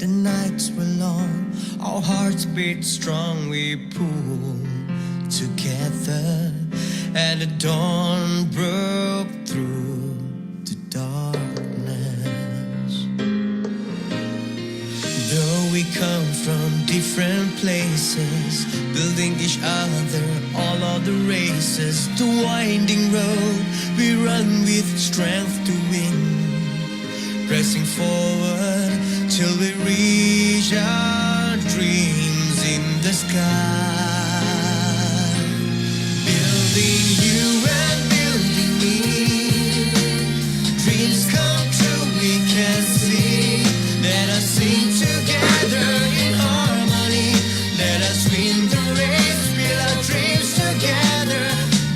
The nights were long, our hearts beat strong, we pulled together, and the dawn broke through the darkness. Though we come from different places, building each other all of the races, the winding road we run with strength to win, pressing forward till we reach our dreams in the sky. Building you and building me, dreams come true we can see. Let us sing together in harmony, let us win the race, build our dreams together.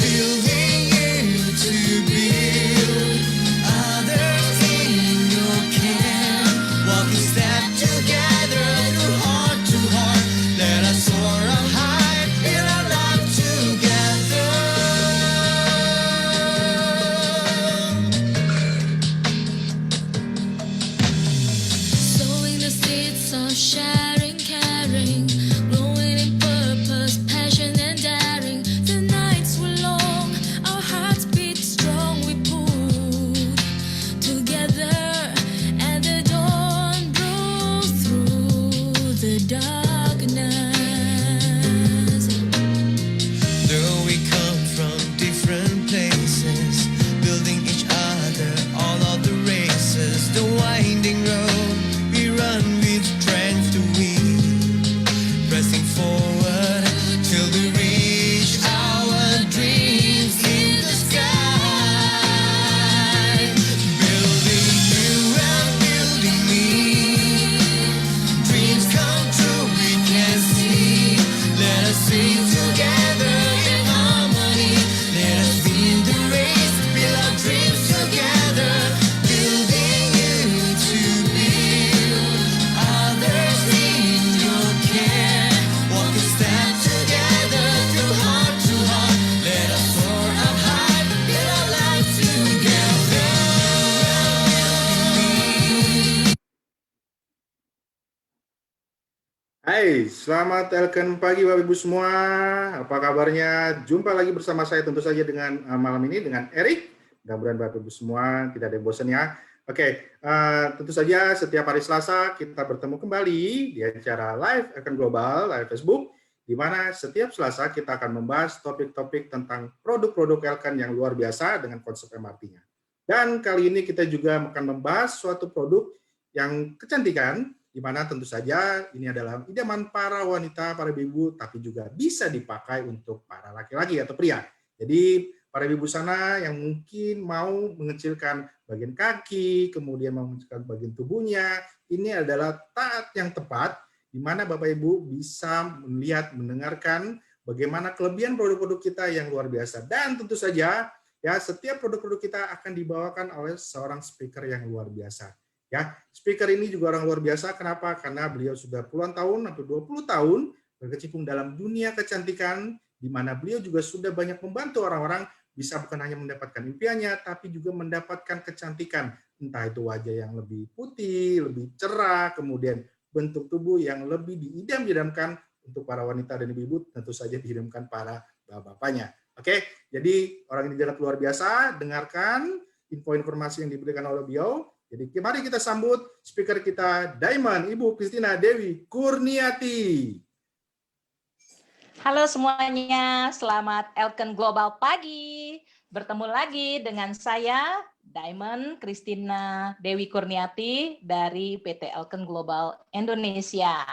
Building you to build others in your care, walking step together through heart to heart. Let us soar up high, build our life together. Sowing the seeds of sharing, caring, growing in purpose, passion and daring. The nights were long, our hearts beat strong, we pulled together, and the dawn broke through the darkness. Though we come from different places, building each other all of the races, the winding road we run with strength to win, pressing forward till we reach our dreams in the sky. Building you and building me, dreams come true we can see. Let us sing together in harmony, let us win the race, build our dreams together. Building you to build others in your care, walking step together through heart to heart. Let us soar up high, build our life together. Hai, selamat Elken pagi Bapak Ibu semua. Apa kabarnya? Jumpa lagi bersama saya tentu saja dengan malam ini dengan Erik. Mudah-mudahan Bapak Ibu semua tidak ada yang bosan ya. Oke, tentu saja setiap hari Selasa kita bertemu kembali di acara Live Elken Global, Live Facebook, di mana setiap Selasa kita akan membahas topik-topik tentang produk-produk Elken yang luar biasa dengan konsep MRT-nya. Dan kali ini kita juga akan membahas suatu produk yang kecantikan, di mana tentu saja ini adalah idaman para wanita, para ibu, tapi juga bisa dipakai untuk para laki-laki atau pria. Jadi para ibu sana yang mungkin mau mengecilkan bagian kaki, kemudian mau mengecilkan bagian tubuhnya, ini adalah saat yang tepat di mana Bapak Ibu bisa melihat, mendengarkan bagaimana kelebihan produk-produk kita yang luar biasa. Dan tentu saja ya setiap produk-produk kita akan dibawakan oleh seorang speaker yang luar biasa. Ya, speaker ini juga orang luar biasa. Kenapa? Karena beliau sudah puluhan tahun, atau 20 tahun berkecimpung dalam dunia kecantikan, di mana beliau juga sudah banyak membantu orang-orang bisa bukan hanya mendapatkan impiannya, tapi juga mendapatkan kecantikan. Entah itu wajah yang lebih putih, lebih cerah, kemudian bentuk tubuh yang lebih diidam-idamkan untuk para wanita dan ibu-ibu, tentu saja diidamkan para bapak-bapaknya. Oke, jadi orang ini sangat luar biasa. Dengarkan info-informasi yang diberikan oleh beliau. Jadi mari kita sambut speaker kita, Diamond, Ibu Christina Dewi Kurniati. Halo semuanya, selamat Elken Global pagi. Bertemu lagi dengan saya, Diamond Christina Dewi Kurniati dari PT Elken Global Indonesia.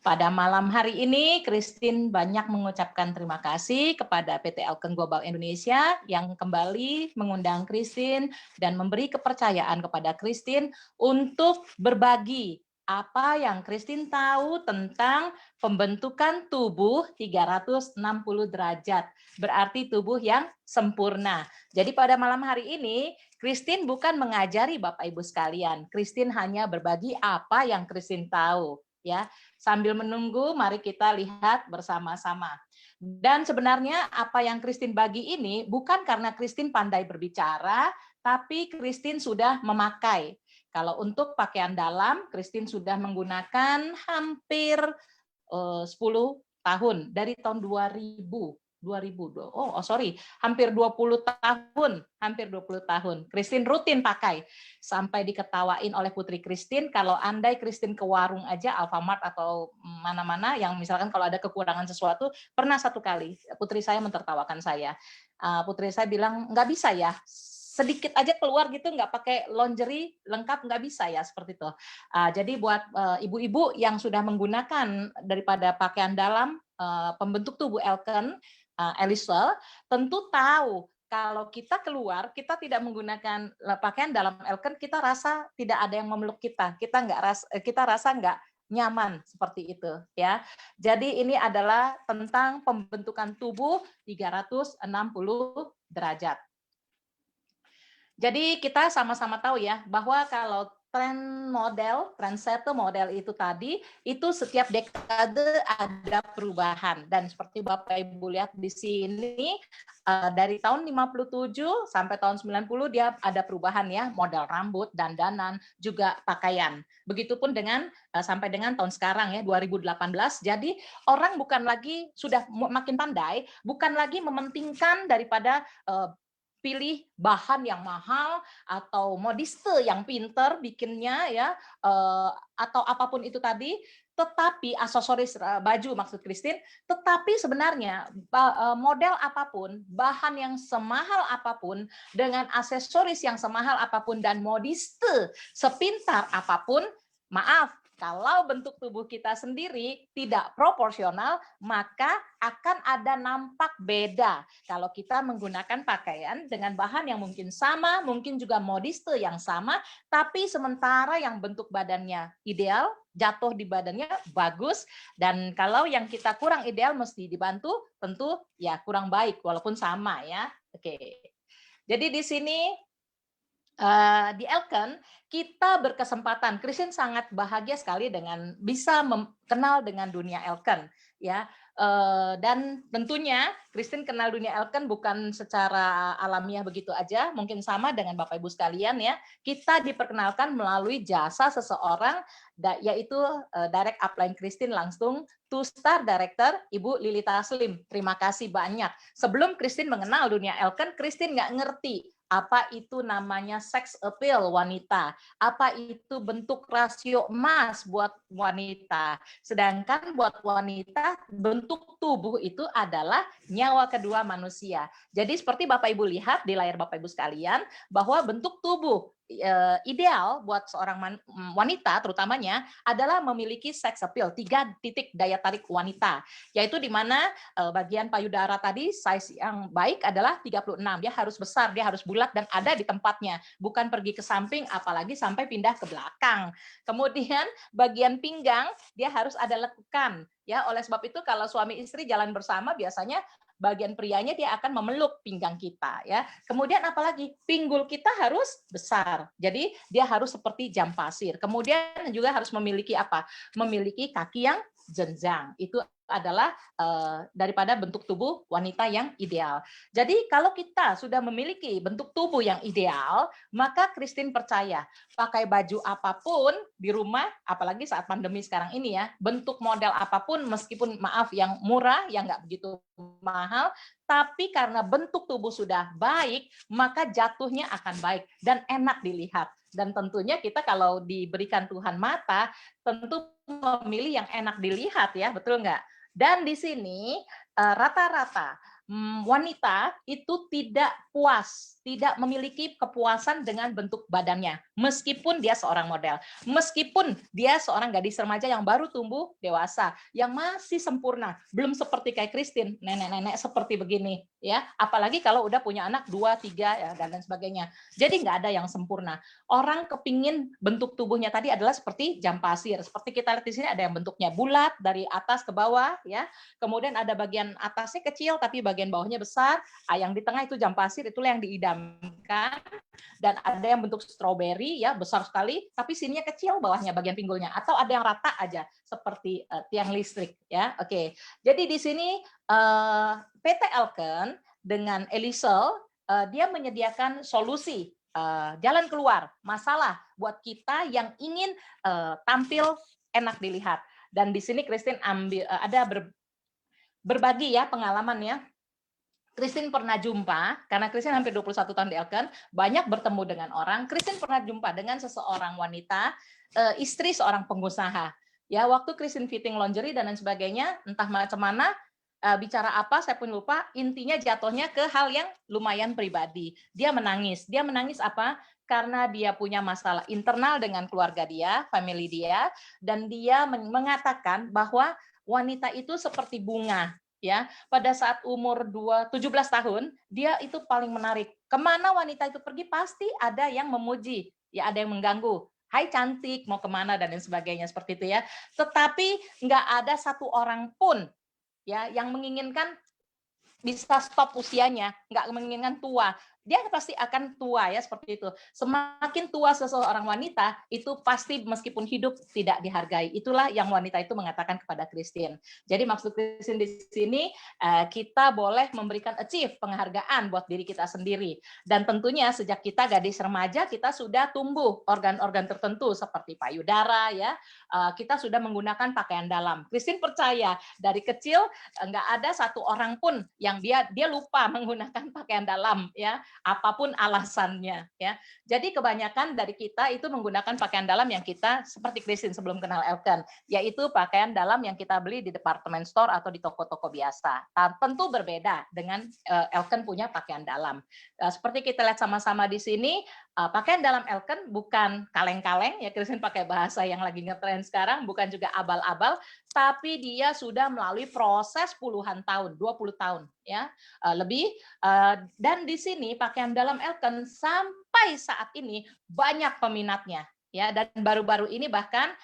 Pada malam hari ini, Christine banyak mengucapkan terima kasih kepada PT Elken Global Indonesia yang kembali mengundang Christine dan memberi kepercayaan kepada Christine untuk berbagi apa yang Christine tahu tentang pembentukan tubuh 360 derajat, berarti tubuh yang sempurna. Jadi pada malam hari ini, Christine bukan mengajari Bapak Ibu sekalian, Christine hanya berbagi apa yang Christine tahu. Ya, sambil menunggu, mari kita lihat bersama-sama. Dan sebenarnya apa yang Christine bagi ini bukan karena Christine pandai berbicara, tapi Christine sudah memakai. Kalau untuk pakaian dalam, Christine sudah menggunakan hampir 10 tahun dari tahun 2000. Hampir 20 tahun, Christine rutin pakai sampai diketawain oleh Putri Christine kalau andai Christine ke warung aja, Alfamart atau mana-mana yang misalkan kalau ada kekurangan sesuatu, pernah satu kali putri saya mentertawakan saya. Putri saya bilang, nggak bisa ya, sedikit aja keluar gitu nggak pakai lingerie lengkap, nggak bisa ya, seperti itu. Jadi buat ibu-ibu yang sudah menggunakan daripada pakaian dalam pembentuk tubuh Elken, Elisa tentu tahu kalau kita keluar, kita tidak menggunakan pakaian dalam Elken, kita rasa tidak ada yang memeluk kita, kita rasa nggak nyaman seperti itu ya. Jadi ini adalah tentang pembentukan tubuh 360 derajat. Jadi kita sama-sama tahu ya bahwa kalau trendsetter model itu tadi, itu setiap dekade ada perubahan. Dan seperti Bapak Ibu lihat di sini, dari tahun 57 sampai tahun 90 dia ada perubahan ya, model rambut, dandanan, juga pakaian. Begitupun dengan sampai dengan tahun sekarang ya, 2018. Jadi orang bukan lagi, sudah makin pandai, bukan lagi mementingkan daripada pilih bahan yang mahal atau modiste yang pinter bikinnya ya, atau apapun itu tadi, tetapi aksesoris baju maksud Christine, tetapi sebenarnya model apapun, bahan yang semahal apapun, dengan aksesoris yang semahal apapun dan modiste sepintar apapun, maaf, kalau bentuk tubuh kita sendiri tidak proporsional, maka akan ada nampak beda. Kalau kita menggunakan pakaian dengan bahan yang mungkin sama, mungkin juga modiste yang sama, tapi sementara yang bentuk badannya ideal, jatuh di badannya bagus, dan kalau yang kita kurang ideal mesti dibantu, tentu ya kurang baik, walaupun sama ya. Oke. Jadi di sini di Elken kita berkesempatan, Christine sangat bahagia sekali dengan bisa kenal dengan dunia Elken ya, dan tentunya Christine kenal dunia Elken bukan secara alamiah begitu aja, mungkin sama dengan Bapak Ibu sekalian ya, kita diperkenalkan melalui jasa seseorang yaitu direct upline Christine langsung to star director Ibu Lili Taslim. Terima kasih banyak. Sebelum Christine mengenal dunia Elken, Christine nggak ngerti apa itu namanya sex appeal wanita, apa itu bentuk rasio emas buat wanita. Sedangkan buat wanita, bentuk tubuh itu adalah nyawa kedua manusia. Jadi seperti Bapak Ibu lihat di layar Bapak Ibu sekalian, bahwa bentuk tubuh ideal buat seorang wanita terutamanya adalah memiliki sex appeal, 3 titik daya tarik wanita, yaitu di mana bagian payudara tadi size yang baik adalah 36, dia harus besar, dia harus bulat dan ada di tempatnya, bukan pergi ke samping apalagi sampai pindah ke belakang. Kemudian bagian pinggang dia harus ada lekukan ya, oleh sebab itu kalau suami istri jalan bersama biasanya bagian prianya dia akan memeluk pinggang kita ya. Kemudian apalagi pinggul kita harus besar. Jadi dia harus seperti jam pasir. Kemudian juga harus memiliki apa? Memiliki kaki yang jenjang. Itu adalah daripada bentuk tubuh wanita yang ideal. Jadi kalau kita sudah memiliki bentuk tubuh yang ideal, maka Christine percaya pakai baju apapun di rumah, apalagi saat pandemi sekarang ini ya, bentuk model apapun meskipun maaf yang murah, yang nggak begitu mahal, tapi karena bentuk tubuh sudah baik, maka jatuhnya akan baik dan enak dilihat. Dan tentunya kita kalau diberikan Tuhan mata, tentu memilih yang enak dilihat ya, betul nggak? Dan di sini rata-rata wanita itu tidak puas, tidak memiliki kepuasan dengan bentuk badannya, meskipun dia seorang model, meskipun dia seorang gadis remaja yang baru tumbuh dewasa, yang masih sempurna, belum seperti kayak Christine, nenek-nenek seperti begini, ya. Apalagi kalau udah punya anak 2, 3, ya, dan lain sebagainya. Jadi nggak ada yang sempurna. Orang kepingin bentuk tubuhnya tadi adalah seperti jam pasir, seperti kita lihat di sini ada yang bentuknya bulat dari atas ke bawah, ya. Kemudian ada bagian atasnya kecil tapi bagian bawahnya besar, yang di tengah itu jam pasir, itulah yang diidamkan. Dan ada yang bentuk stroberi ya, besar sekali tapi sininya kecil bawahnya bagian pinggulnya, atau ada yang rata aja seperti tiang listrik ya. Oke. Jadi di sini PT Elken dengan Elisel dia menyediakan solusi jalan keluar masalah buat kita yang ingin tampil enak dilihat. Dan di sini Christine berbagi ya pengalamannya. Christine pernah jumpa, karena Christine hampir 21 tahun di Elken, banyak bertemu dengan orang. Christine pernah jumpa dengan seseorang wanita, istri seorang pengusaha. Ya, waktu Christine fitting lingerie dan lain sebagainya, entah macam mana, bicara apa, saya pun lupa, intinya jatuhnya ke hal yang lumayan pribadi. Dia menangis. Dia menangis apa? Karena dia punya masalah internal dengan keluarga dia, family dia, dan dia mengatakan bahwa wanita itu seperti bunga. Ya, pada saat umur 17 tahun, dia itu paling menarik. Kemana wanita itu pergi, pasti ada yang memuji, ya ada yang mengganggu. Hai cantik, mau kemana, dan lain sebagainya, seperti itu ya. Tetapi nggak ada satu orang pun ya yang menginginkan bisa stop usianya, nggak menginginkan tua. Dia pasti akan tua ya, seperti itu. Semakin tua seseorang wanita, itu pasti meskipun hidup tidak dihargai. Itulah yang wanita itu mengatakan kepada Christine. Jadi maksud Christine di sini, kita boleh memberikan achieve, penghargaan buat diri kita sendiri. Dan tentunya sejak kita gadis remaja, kita sudah tumbuh organ-organ tertentu seperti payudara ya. Kita sudah menggunakan pakaian dalam. Christine percaya dari kecil nggak ada satu orang pun yang dia lupa menggunakan pakaian dalam ya, apapun alasannya ya. Jadi kebanyakan dari kita itu menggunakan pakaian dalam yang kita seperti Christine sebelum kenal Elken, yaitu pakaian dalam yang kita beli di department store atau di toko-toko biasa. Tentu berbeda dengan Elken punya pakaian dalam. Seperti kita lihat sama-sama di sini, pakaian dalam Elken bukan kaleng-kaleng ya, Christine pakai bahasa yang lagi ngetren sekarang, bukan juga abal-abal, tapi dia sudah melalui proses puluhan tahun, 20 tahun ya, lebih, dan di sini pakaian dalam Elken sampai saat ini banyak peminatnya ya, dan baru-baru ini bahkan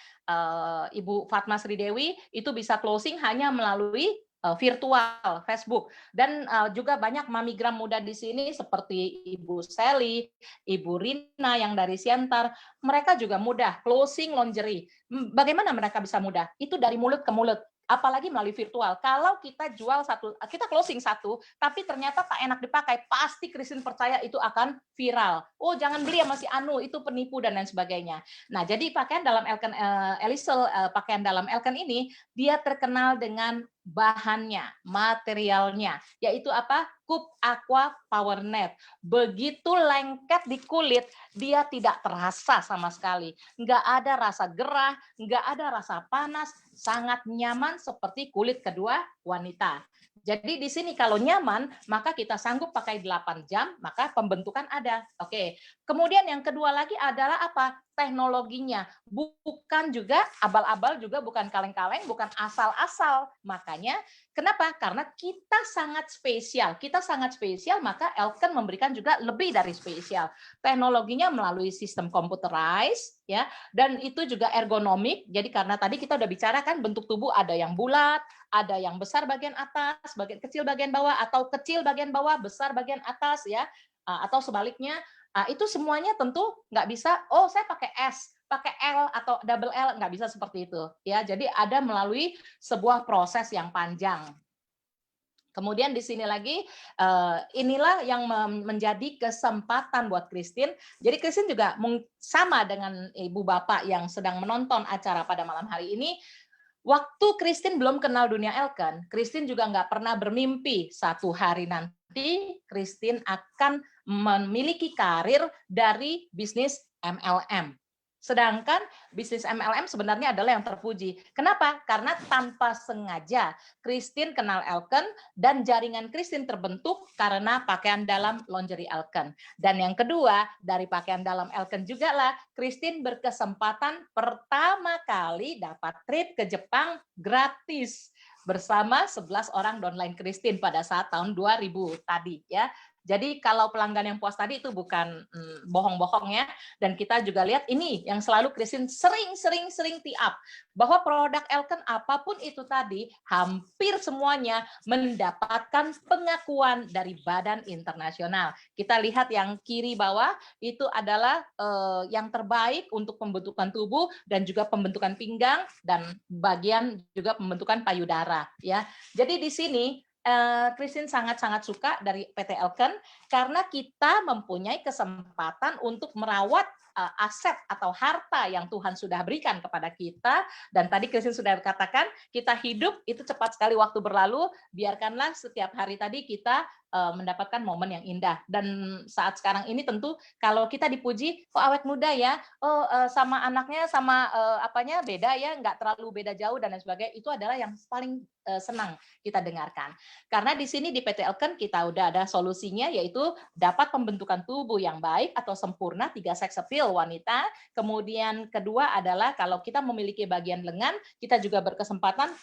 Ibu Fatma Sri Dewi itu bisa closing hanya melalui virtual Facebook, dan juga banyak mamigram muda di sini seperti Ibu Sally, Ibu Rina yang dari Siantar, mereka juga mudah closing lingerie. Bagaimana mereka bisa mudah? Itu dari mulut ke mulut. Apalagi melalui virtual. Kalau kita jual satu, kita closing satu, tapi ternyata tak enak dipakai, pasti Christine percaya itu akan viral. Oh, jangan beli sama si Anu, itu penipu dan lain sebagainya. Nah, jadi pakaian dalam Elken, Elisel, pakaian dalam Elken ini, dia terkenal dengan bahannya, materialnya, yaitu apa? Cup Aqua Power Net. Begitu lengket di kulit, dia tidak terasa sama sekali. Nggak ada rasa gerah, nggak ada rasa panas, sangat nyaman seperti kulit kedua wanita. Jadi di sini kalau nyaman, maka kita sanggup pakai 8 jam, maka pembentukan ada. Oke. Kemudian yang kedua lagi adalah apa? Teknologinya. Bukan juga abal-abal, juga bukan kaleng-kaleng, bukan asal-asal. Makanya kenapa? Karena kita sangat spesial. Kita sangat spesial, maka Elken memberikan juga lebih dari spesial. Teknologinya melalui sistem computerized ya, dan itu juga ergonomik. Jadi karena tadi kita udah bicara kan bentuk tubuh ada yang bulat, ada yang besar bagian atas, bagian kecil bagian bawah, atau kecil bagian bawah, besar bagian atas ya, atau sebaliknya. Itu semuanya tentu nggak bisa, oh saya pakai S, pakai L atau double L, nggak bisa seperti itu ya. Jadi ada melalui sebuah proses yang panjang. Kemudian di sini lagi, inilah yang menjadi kesempatan buat Christine. Jadi Christine juga sama dengan ibu bapak yang sedang menonton acara pada malam hari ini. Waktu Christine belum kenal dunia Elken, Christine juga nggak pernah bermimpi satu hari nanti Christine akan memiliki karir dari bisnis MLM. Sedangkan bisnis MLM sebenarnya adalah yang terpuji. Kenapa? Karena tanpa sengaja Christine kenal Elken dan jaringan Christine terbentuk karena pakaian dalam lingerie Elken. Dan yang kedua, dari pakaian dalam Elken juga lah Christine berkesempatan pertama kali dapat trip ke Jepang gratis bersama 11 orang downline Christine pada saat tahun 2000 tadi ya. Jadi kalau pelanggan yang puas tadi itu bukan bohong-bohong ya. Dan kita juga lihat ini yang selalu Christine sering tee up. Bahwa produk Elken apapun itu tadi, hampir semuanya mendapatkan pengakuan dari badan internasional. Kita lihat yang kiri bawah, itu adalah yang terbaik untuk pembentukan tubuh dan juga pembentukan pinggang dan bagian juga pembentukan payudara. Ya. Jadi di sini Christine sangat-sangat suka dari PT Elken karena kita mempunyai kesempatan untuk merawat aset atau harta yang Tuhan sudah berikan kepada kita. Dan tadi Christine sudah katakan, kita hidup itu cepat sekali waktu berlalu, biarkanlah setiap hari tadi kita mendapatkan momen yang indah. Dan saat sekarang ini tentu kalau kita dipuji, kok awet muda ya, sama anaknya sama apanya beda ya, nggak terlalu beda jauh dan lain sebagainya, itu adalah yang paling senang kita dengarkan. Karena di sini di PT Elken kita udah ada solusinya, yaitu dapat pembentukan tubuh yang baik atau sempurna, 3 seks appeal wanita. Kemudian kedua adalah kalau kita memiliki bagian lengan, kita juga berkesempatan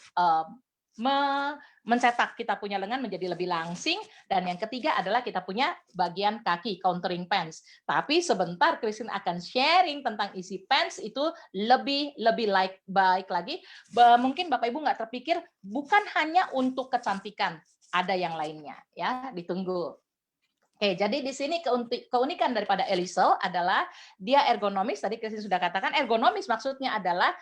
mencetak kita punya lengan menjadi lebih langsing, dan yang ketiga adalah kita punya bagian kaki countering pants. Tapi sebentar Christine akan sharing tentang isi pants itu lebih baik lagi. Mungkin Bapak Ibu nggak terpikir, bukan hanya untuk kecantikan, ada yang lainnya ya, ditunggu. Oke, jadi di sini keunikan daripada Elisel adalah dia ergonomis. Tadi Christine sudah katakan ergonomis maksudnya adalah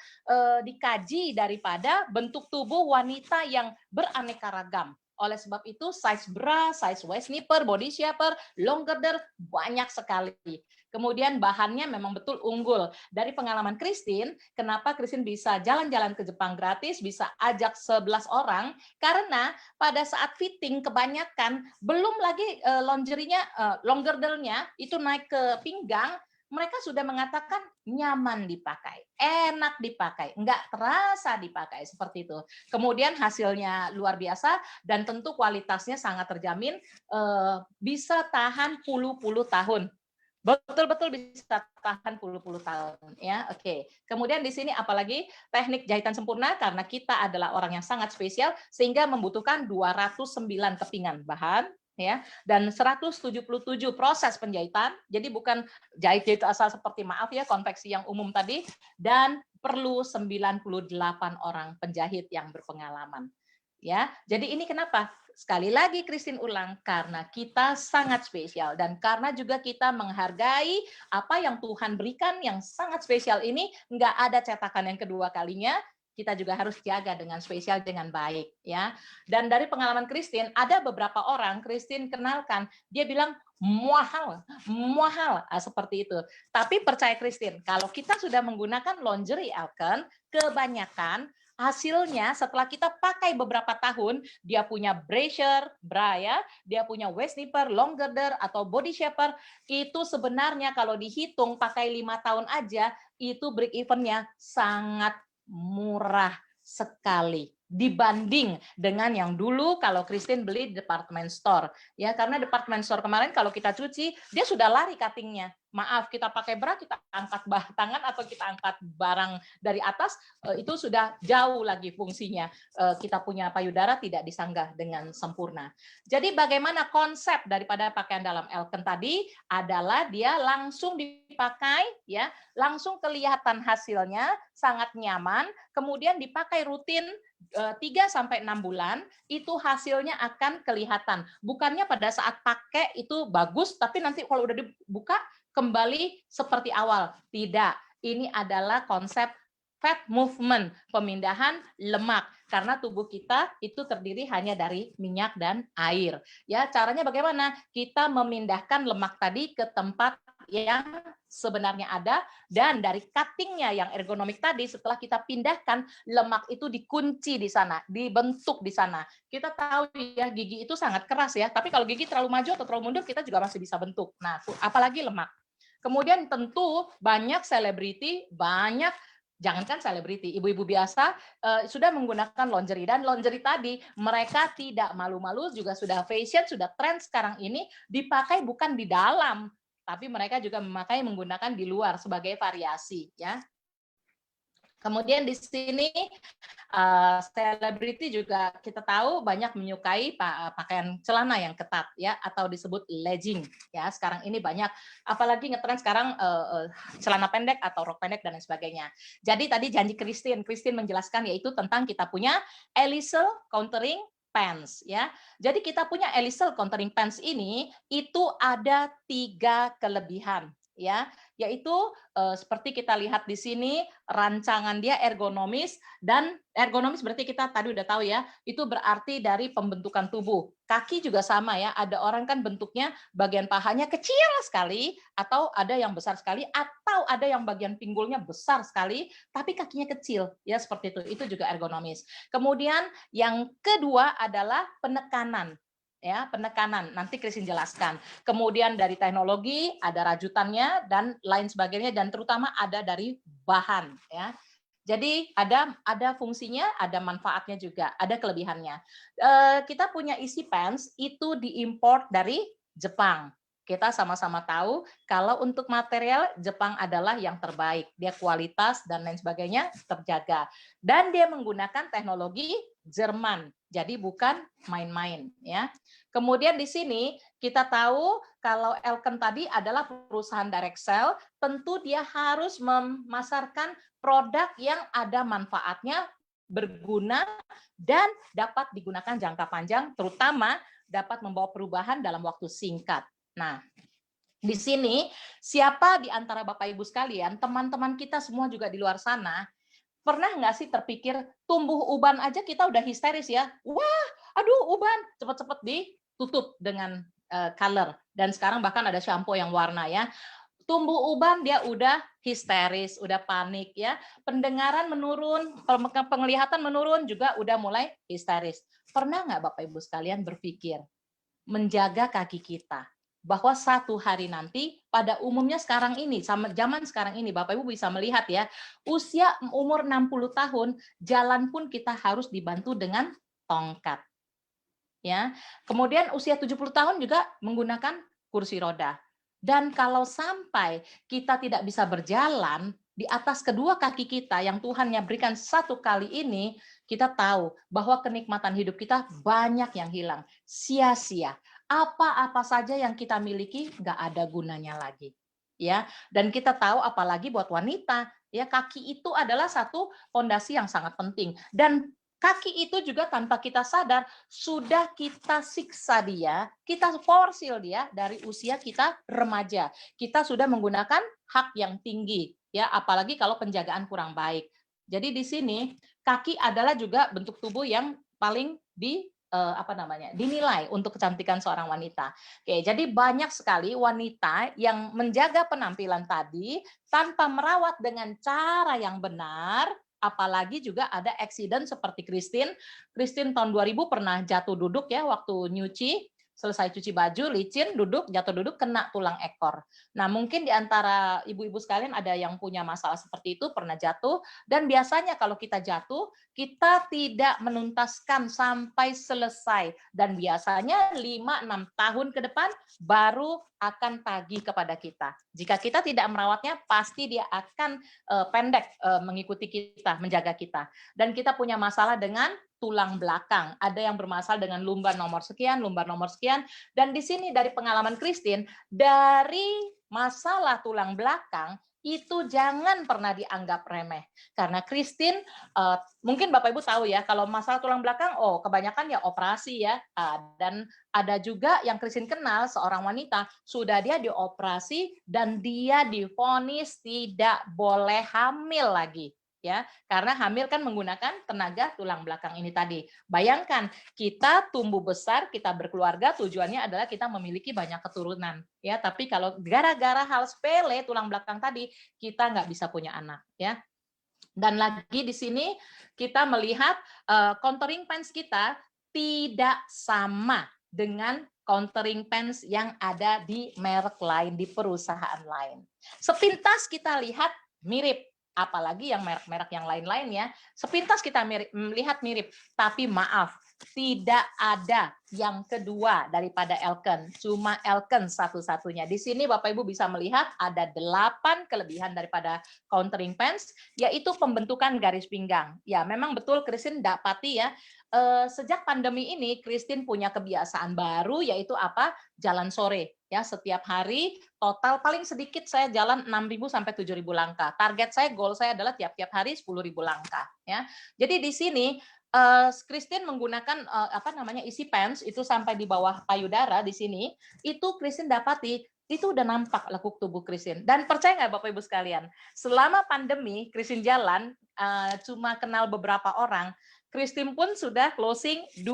dikaji daripada bentuk tubuh wanita yang beraneka ragam. Oleh sebab itu size bra, size waist nipper, body shaper, long girder banyak sekali. Kemudian bahannya memang betul unggul. Dari pengalaman Christine, kenapa Christine bisa jalan-jalan ke Jepang gratis, bisa ajak 11 orang, karena pada saat fitting kebanyakan belum lagi lingerie-nya, long girdle-nya itu naik ke pinggang, mereka sudah mengatakan nyaman dipakai, enak dipakai, nggak terasa dipakai, seperti itu. Kemudian hasilnya luar biasa dan tentu kualitasnya sangat terjamin, bisa tahan puluh-puluh tahun. Betul-betul bisa tahan puluh-puluh tahun ya. Oke. Kemudian di sini apalagi teknik jahitan sempurna karena kita adalah orang yang sangat spesial sehingga membutuhkan 209 kepingan bahan ya dan 177 proses penjahitan. Jadi bukan jahit asal seperti maaf ya konveksi yang umum tadi, dan perlu 98 orang penjahit yang berpengalaman. Ya. Jadi ini kenapa? Sekali lagi Christine ulang, karena kita sangat spesial dan karena juga kita menghargai apa yang Tuhan berikan yang sangat spesial ini, nggak ada cetakan yang kedua kalinya, kita juga harus jaga dengan spesial dengan baik ya. Dan dari pengalaman Christine, ada beberapa orang Christine kenalkan, dia bilang mahal, seperti itu. Tapi percaya Christine, kalau kita sudah menggunakan lingerie Elken, kebanyakan hasilnya setelah kita pakai beberapa tahun, dia punya brassiere, bra ya, dia punya waist nipper, long girder, atau body shaper, itu sebenarnya kalau dihitung pakai 5 tahun aja, itu break even-nya sangat murah sekali dibanding dengan yang dulu kalau Christine beli di department store ya, karena department store kemarin kalau kita cuci dia sudah lari cuttingnya. Maaf, kita pakai bra, kita angkat tangan atau kita angkat barang dari atas, itu sudah jauh lagi fungsinya. Kita punya payudara tidak disanggah dengan sempurna. Jadi bagaimana konsep daripada pakaian dalam Elken tadi adalah dia langsung dipakai, ya, langsung kelihatan hasilnya, sangat nyaman, kemudian dipakai rutin 3-6 bulan, itu hasilnya akan kelihatan. Bukannya pada saat pakai itu bagus, tapi nanti kalau udah dibuka, kembali seperti awal. Tidak, ini adalah konsep fat movement, pemindahan lemak. Karena tubuh kita itu terdiri hanya dari minyak dan air. Ya, caranya bagaimana? Kita memindahkan lemak tadi ke tempat yang sebenarnya ada, dan dari cuttingnya yang ergonomik tadi, setelah kita pindahkan, lemak itu dikunci di sana, dibentuk di sana. Kita tahu ya, gigi itu sangat keras ya, tapi kalau gigi terlalu maju atau terlalu mundur, kita juga masih bisa bentuk. Nah, apalagi lemak. Kemudian tentu banyak selebriti, jangankan selebriti, ibu-ibu biasa sudah menggunakan lingerie, dan lingerie tadi mereka tidak malu-malu, juga sudah fashion, sudah tren sekarang ini, dipakai bukan di dalam, tapi mereka juga menggunakan di luar sebagai variasi ya. Kemudian di sini selebriti juga kita tahu banyak menyukai pakaian celana yang ketat ya, atau disebut legging ya. Sekarang ini banyak, apalagi ngetren sekarang celana pendek atau rok pendek dan lain sebagainya. Jadi tadi janji Christine menjelaskan yaitu tentang kita punya Elisel countering pants ya. Jadi kita punya Elisel countering pants ini itu ada 3 kelebihan. ya, yaitu seperti kita lihat di sini rancangan dia ergonomis, dan ergonomis berarti kita tadi udah tahu ya, itu berarti dari pembentukan tubuh. Kaki juga sama ya, ada orang kan bentuknya bagian pahanya kecil sekali, atau ada yang besar sekali, atau ada yang bagian pinggulnya besar sekali, tapi kakinya kecil, ya seperti itu juga ergonomis. Kemudian yang kedua adalah penekanan. Ya, penekanan. Nanti Christine jelaskan. Kemudian dari teknologi, ada rajutannya dan lain sebagainya, dan terutama ada dari bahan, ya. Jadi ada fungsinya, ada manfaatnya juga, ada kelebihannya. Kita punya Easy Pants itu diimpor dari Jepang. Kita sama-sama tahu kalau untuk material Jepang adalah yang terbaik, dia kualitas dan lain sebagainya terjaga, dan dia menggunakan teknologi Jerman. Jadi bukan main-main, ya. Kemudian di sini kita tahu kalau Elken tadi adalah perusahaan direct sell, tentu dia harus memasarkan produk yang ada manfaatnya, berguna, dan dapat digunakan jangka panjang, terutama dapat membawa perubahan dalam waktu singkat. Nah, di sini siapa di antara Bapak Ibu sekalian, teman-teman kita semua juga di luar sana, pernah nggak sih terpikir tumbuh uban aja kita udah histeris ya? Wah, aduh uban, cepet-cepet ditutup dengan color. Dan sekarang bahkan ada shampoo yang warna ya. Tumbuh uban dia udah histeris, udah panik ya. Pendengaran menurun, penglihatan menurun juga udah mulai histeris. Pernah nggak Bapak Ibu sekalian berpikir menjaga kaki kita? Bahwa satu hari nanti, pada umumnya sekarang ini, sama zaman sekarang ini, Bapak Ibu bisa melihat ya, usia umur 60 tahun, jalan pun kita harus dibantu dengan tongkat. Ya. Kemudian usia 70 tahun juga menggunakan kursi roda. Dan kalau sampai kita tidak bisa berjalan di atas kedua kaki kita yang Tuhan yang berikan satu kali ini, kita tahu bahwa kenikmatan hidup kita banyak yang hilang, sia-sia. Apa-apa saja yang kita miliki nggak ada gunanya lagi, ya. Dan kita tahu apalagi buat wanita, ya kaki itu adalah satu fondasi yang sangat penting. Dan kaki itu juga tanpa kita sadar sudah kita siksa dia, kita forsil dia dari usia kita remaja. Kita sudah menggunakan hak yang tinggi, ya apalagi kalau penjagaan kurang baik. Jadi di sini kaki adalah juga bentuk tubuh yang paling dinilai untuk kecantikan seorang wanita. Oke, jadi banyak sekali wanita yang menjaga penampilan tadi tanpa merawat dengan cara yang benar, apalagi juga ada accident seperti Christine. Christine tahun 2000 pernah jatuh duduk ya waktu nyuci, selesai cuci baju, licin, jatuh duduk, kena tulang ekor. Nah, mungkin di antara ibu-ibu sekalian ada yang punya masalah seperti itu, pernah jatuh, dan biasanya kalau kita jatuh, kita tidak menuntaskan sampai selesai. Dan biasanya 5-6 tahun ke depan baru akan tagih kepada kita. Jika kita tidak merawatnya, pasti dia akan pendek mengikuti kita, menjaga kita. Dan kita punya masalah dengan tulang belakang. Ada yang bermasalah dengan lumbar nomor sekian, dan di sini dari pengalaman Christine, dari masalah tulang belakang itu jangan pernah dianggap remeh. Karena Christine, mungkin Bapak Ibu tahu ya, kalau masalah tulang belakang, kebanyakan ya operasi ya. Dan ada juga yang Christine kenal, seorang wanita, sudah dia dioperasi dan dia divonis tidak boleh hamil lagi. Ya, karena hamil kan menggunakan tenaga tulang belakang ini tadi. Bayangkan, kita tumbuh besar, kita berkeluarga, tujuannya adalah kita memiliki banyak keturunan. Ya, tapi kalau gara-gara hal sepele tulang belakang tadi, kita nggak bisa punya anak. Ya. Dan lagi di sini kita melihat contouring pants kita tidak sama dengan contouring pants yang ada di merek lain, di perusahaan lain. Sepintas kita lihat mirip, apalagi yang merek-merek yang lain-lain ya, sepintas kita melihat mirip, tapi maaf, tidak ada yang kedua daripada Elken, cuma Elken satu-satunya. Di sini Bapak Ibu bisa melihat ada 8 kelebihan daripada contouring pants, yaitu pembentukan garis pinggang. Ya, memang betul Christine dapati ya, sejak pandemi ini Christine punya kebiasaan baru, yaitu apa? Jalan sore. Ya, setiap hari total paling sedikit saya jalan 6.000 sampai 7.000 langkah. Target saya, goal saya adalah tiap-tiap hari 10.000 langkah. Ya, jadi di sini Christine menggunakan Easy Pants itu sampai di bawah payudara di sini, itu Christine dapati itu udah nampak lekuk tubuh Christine. Dan percaya nggak Bapak Ibu sekalian, selama pandemi Christine jalan cuma kenal beberapa orang, Christine pun sudah closing 2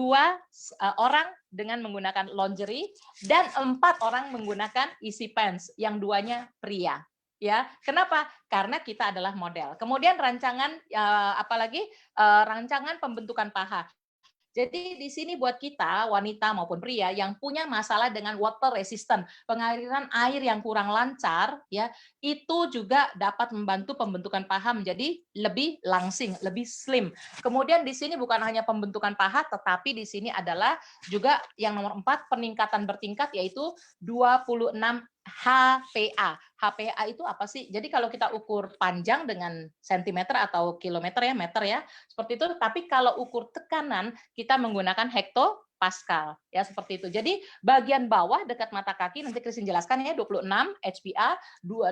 orang dengan menggunakan lingerie dan 4 orang menggunakan isi pants, yang 2-nya pria. Ya, kenapa? Karena kita adalah model. Kemudian rancangan apalagi rancangan pembentukan paha. Jadi di sini buat kita, wanita maupun pria yang punya masalah dengan water resistant, pengaliran air yang kurang lancar, ya, itu juga dapat membantu pembentukan paha menjadi lebih langsing, lebih slim. Kemudian di sini bukan hanya pembentukan paha, tetapi di sini adalah juga yang nomor 4, peningkatan bertingkat, yaitu 26 HPA. HPA itu apa sih? Jadi kalau kita ukur panjang dengan sentimeter atau kilometer ya, meter ya, seperti itu. Tapi kalau ukur tekanan, kita menggunakan hektopascal ya, seperti itu. Jadi bagian bawah dekat mata kaki, nanti Christine jelaskan ya, 26 HPA,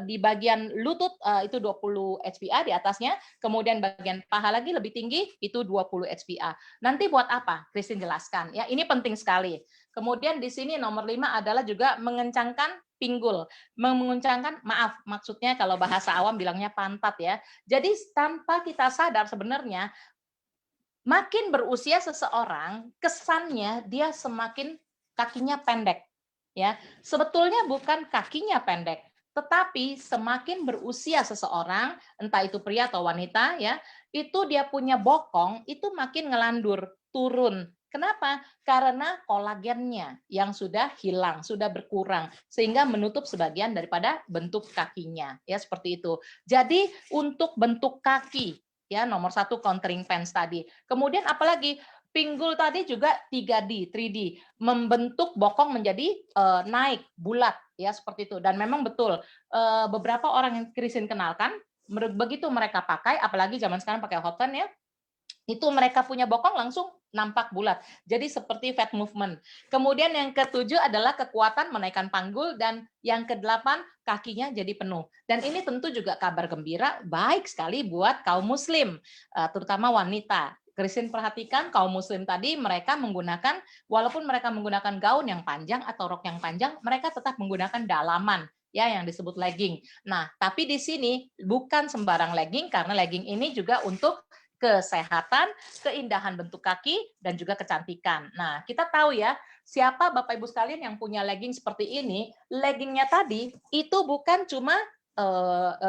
di bagian lutut itu 20 HPA di atasnya, kemudian bagian paha lagi lebih tinggi itu 20 HPA. Nanti buat apa? Christine jelaskan ya. Ini penting sekali. Kemudian di sini nomor 5 adalah juga mengencangkan pinggul, menguncangkan, maaf, maksudnya kalau bahasa awam bilangnya pantat ya. Jadi tanpa kita sadar sebenarnya makin berusia seseorang, kesannya dia semakin kakinya pendek. Ya, sebetulnya bukan kakinya pendek, tetapi semakin berusia seseorang, entah itu pria atau wanita ya, itu dia punya bokong itu makin ngelandur, turun. Kenapa? Karena kolagennya yang sudah hilang, sudah berkurang, sehingga menutup sebagian daripada bentuk kakinya, ya seperti itu. Jadi untuk bentuk kaki, ya nomor 1 countering pants tadi. Kemudian apalagi pinggul tadi juga 3D, membentuk bokong menjadi naik, bulat, ya seperti itu. Dan memang betul beberapa orang yang Christine kenalkan, begitu mereka pakai, apalagi zaman sekarang pakai hot pants ya, itu mereka punya bokong langsung nampak bulat. Jadi seperti fat movement. Kemudian yang ke-7 adalah kekuatan menaikkan panggul, dan yang ke-8 kakinya jadi penuh. Dan ini tentu juga kabar gembira, baik sekali buat kaum muslim, terutama wanita. Christine perhatikan kaum muslim tadi, mereka menggunakan, walaupun mereka menggunakan gaun yang panjang atau rok yang panjang, mereka tetap menggunakan dalaman ya yang disebut legging. Nah, tapi di sini bukan sembarang legging, karena legging ini juga untuk kesehatan, keindahan bentuk kaki, dan juga kecantikan. Nah, kita tahu ya, siapa Bapak Ibu sekalian yang punya legging seperti ini, leggingnya tadi itu bukan cuma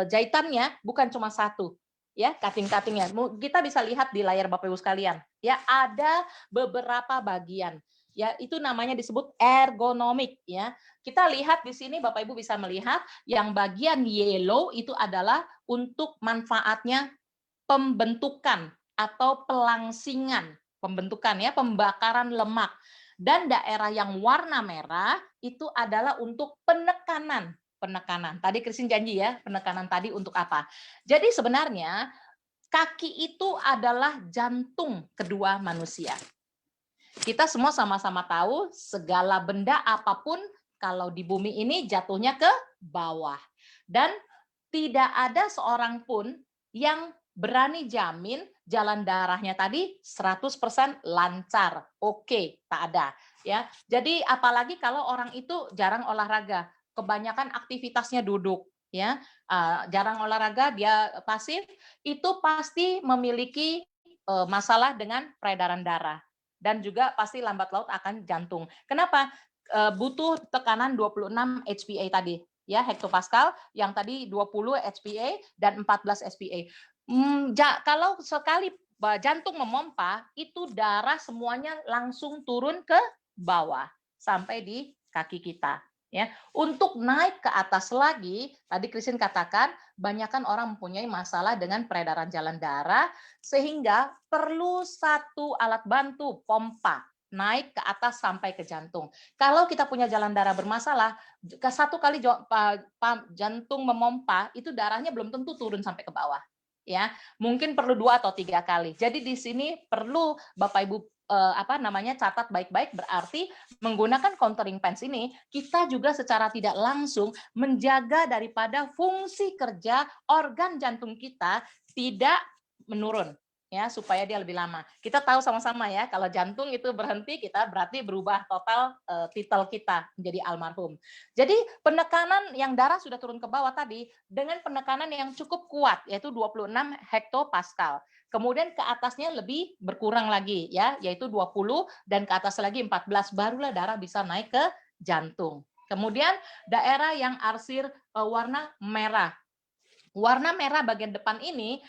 jahitannya, bukan cuma satu, ya cutting-cuttingnya. Kita bisa lihat di layar Bapak Ibu sekalian, ya ada beberapa bagian. Ya, itu namanya disebut ergonomik ya. Kita lihat di sini Bapak Ibu bisa melihat yang bagian yellow itu adalah untuk manfaatnya pembentukan atau pelangsingan, pembentukan ya, pembakaran lemak. Dan daerah yang warna merah itu adalah untuk penekanan. Tadi Christine janji ya, penekanan tadi untuk apa? Jadi sebenarnya kaki itu adalah jantung kedua manusia. Kita semua sama-sama tahu segala benda apapun kalau di bumi ini jatuhnya ke bawah. Dan tidak ada seorang pun yang berani jamin jalan darahnya tadi 100% lancar. Oke, tak ada. Ya, jadi apalagi kalau orang itu jarang olahraga, kebanyakan aktivitasnya duduk. Ya, jarang olahraga, dia pasif, itu pasti memiliki masalah dengan peredaran darah. Dan juga pasti lambat laun akan jantung. Kenapa? Butuh tekanan 26 HPA tadi. Ya, hektopascal, yang tadi 20 HPA dan 14 HPA. Kalau sekali jantung memompa, itu darah semuanya langsung turun ke bawah sampai di kaki kita. Ya, untuk naik ke atas lagi, tadi Christine katakan, banyakkan orang mempunyai masalah dengan peredaran jalan darah, sehingga perlu satu alat bantu, pompa, naik ke atas sampai ke jantung. Kalau kita punya jalan darah bermasalah, satu kali jantung memompa, itu darahnya belum tentu turun sampai ke bawah. Ya, mungkin perlu 2 atau 3 kali. Jadi di sini perlu Bapak Ibu catat baik-baik, berarti menggunakan countering pants ini kita juga secara tidak langsung menjaga daripada fungsi kerja organ jantung kita tidak menurun. ya supaya dia lebih lama. Kita tahu sama-sama ya kalau jantung itu berhenti kita berarti berubah total titel kita menjadi almarhum. Jadi penekanan yang darah sudah turun ke bawah tadi dengan penekanan yang cukup kuat yaitu 26 hektopascal. Kemudian ke atasnya lebih berkurang lagi ya yaitu 20 dan ke atas lagi 14 barulah darah bisa naik ke jantung. Kemudian daerah yang arsir warna merah. Warna merah bagian depan ini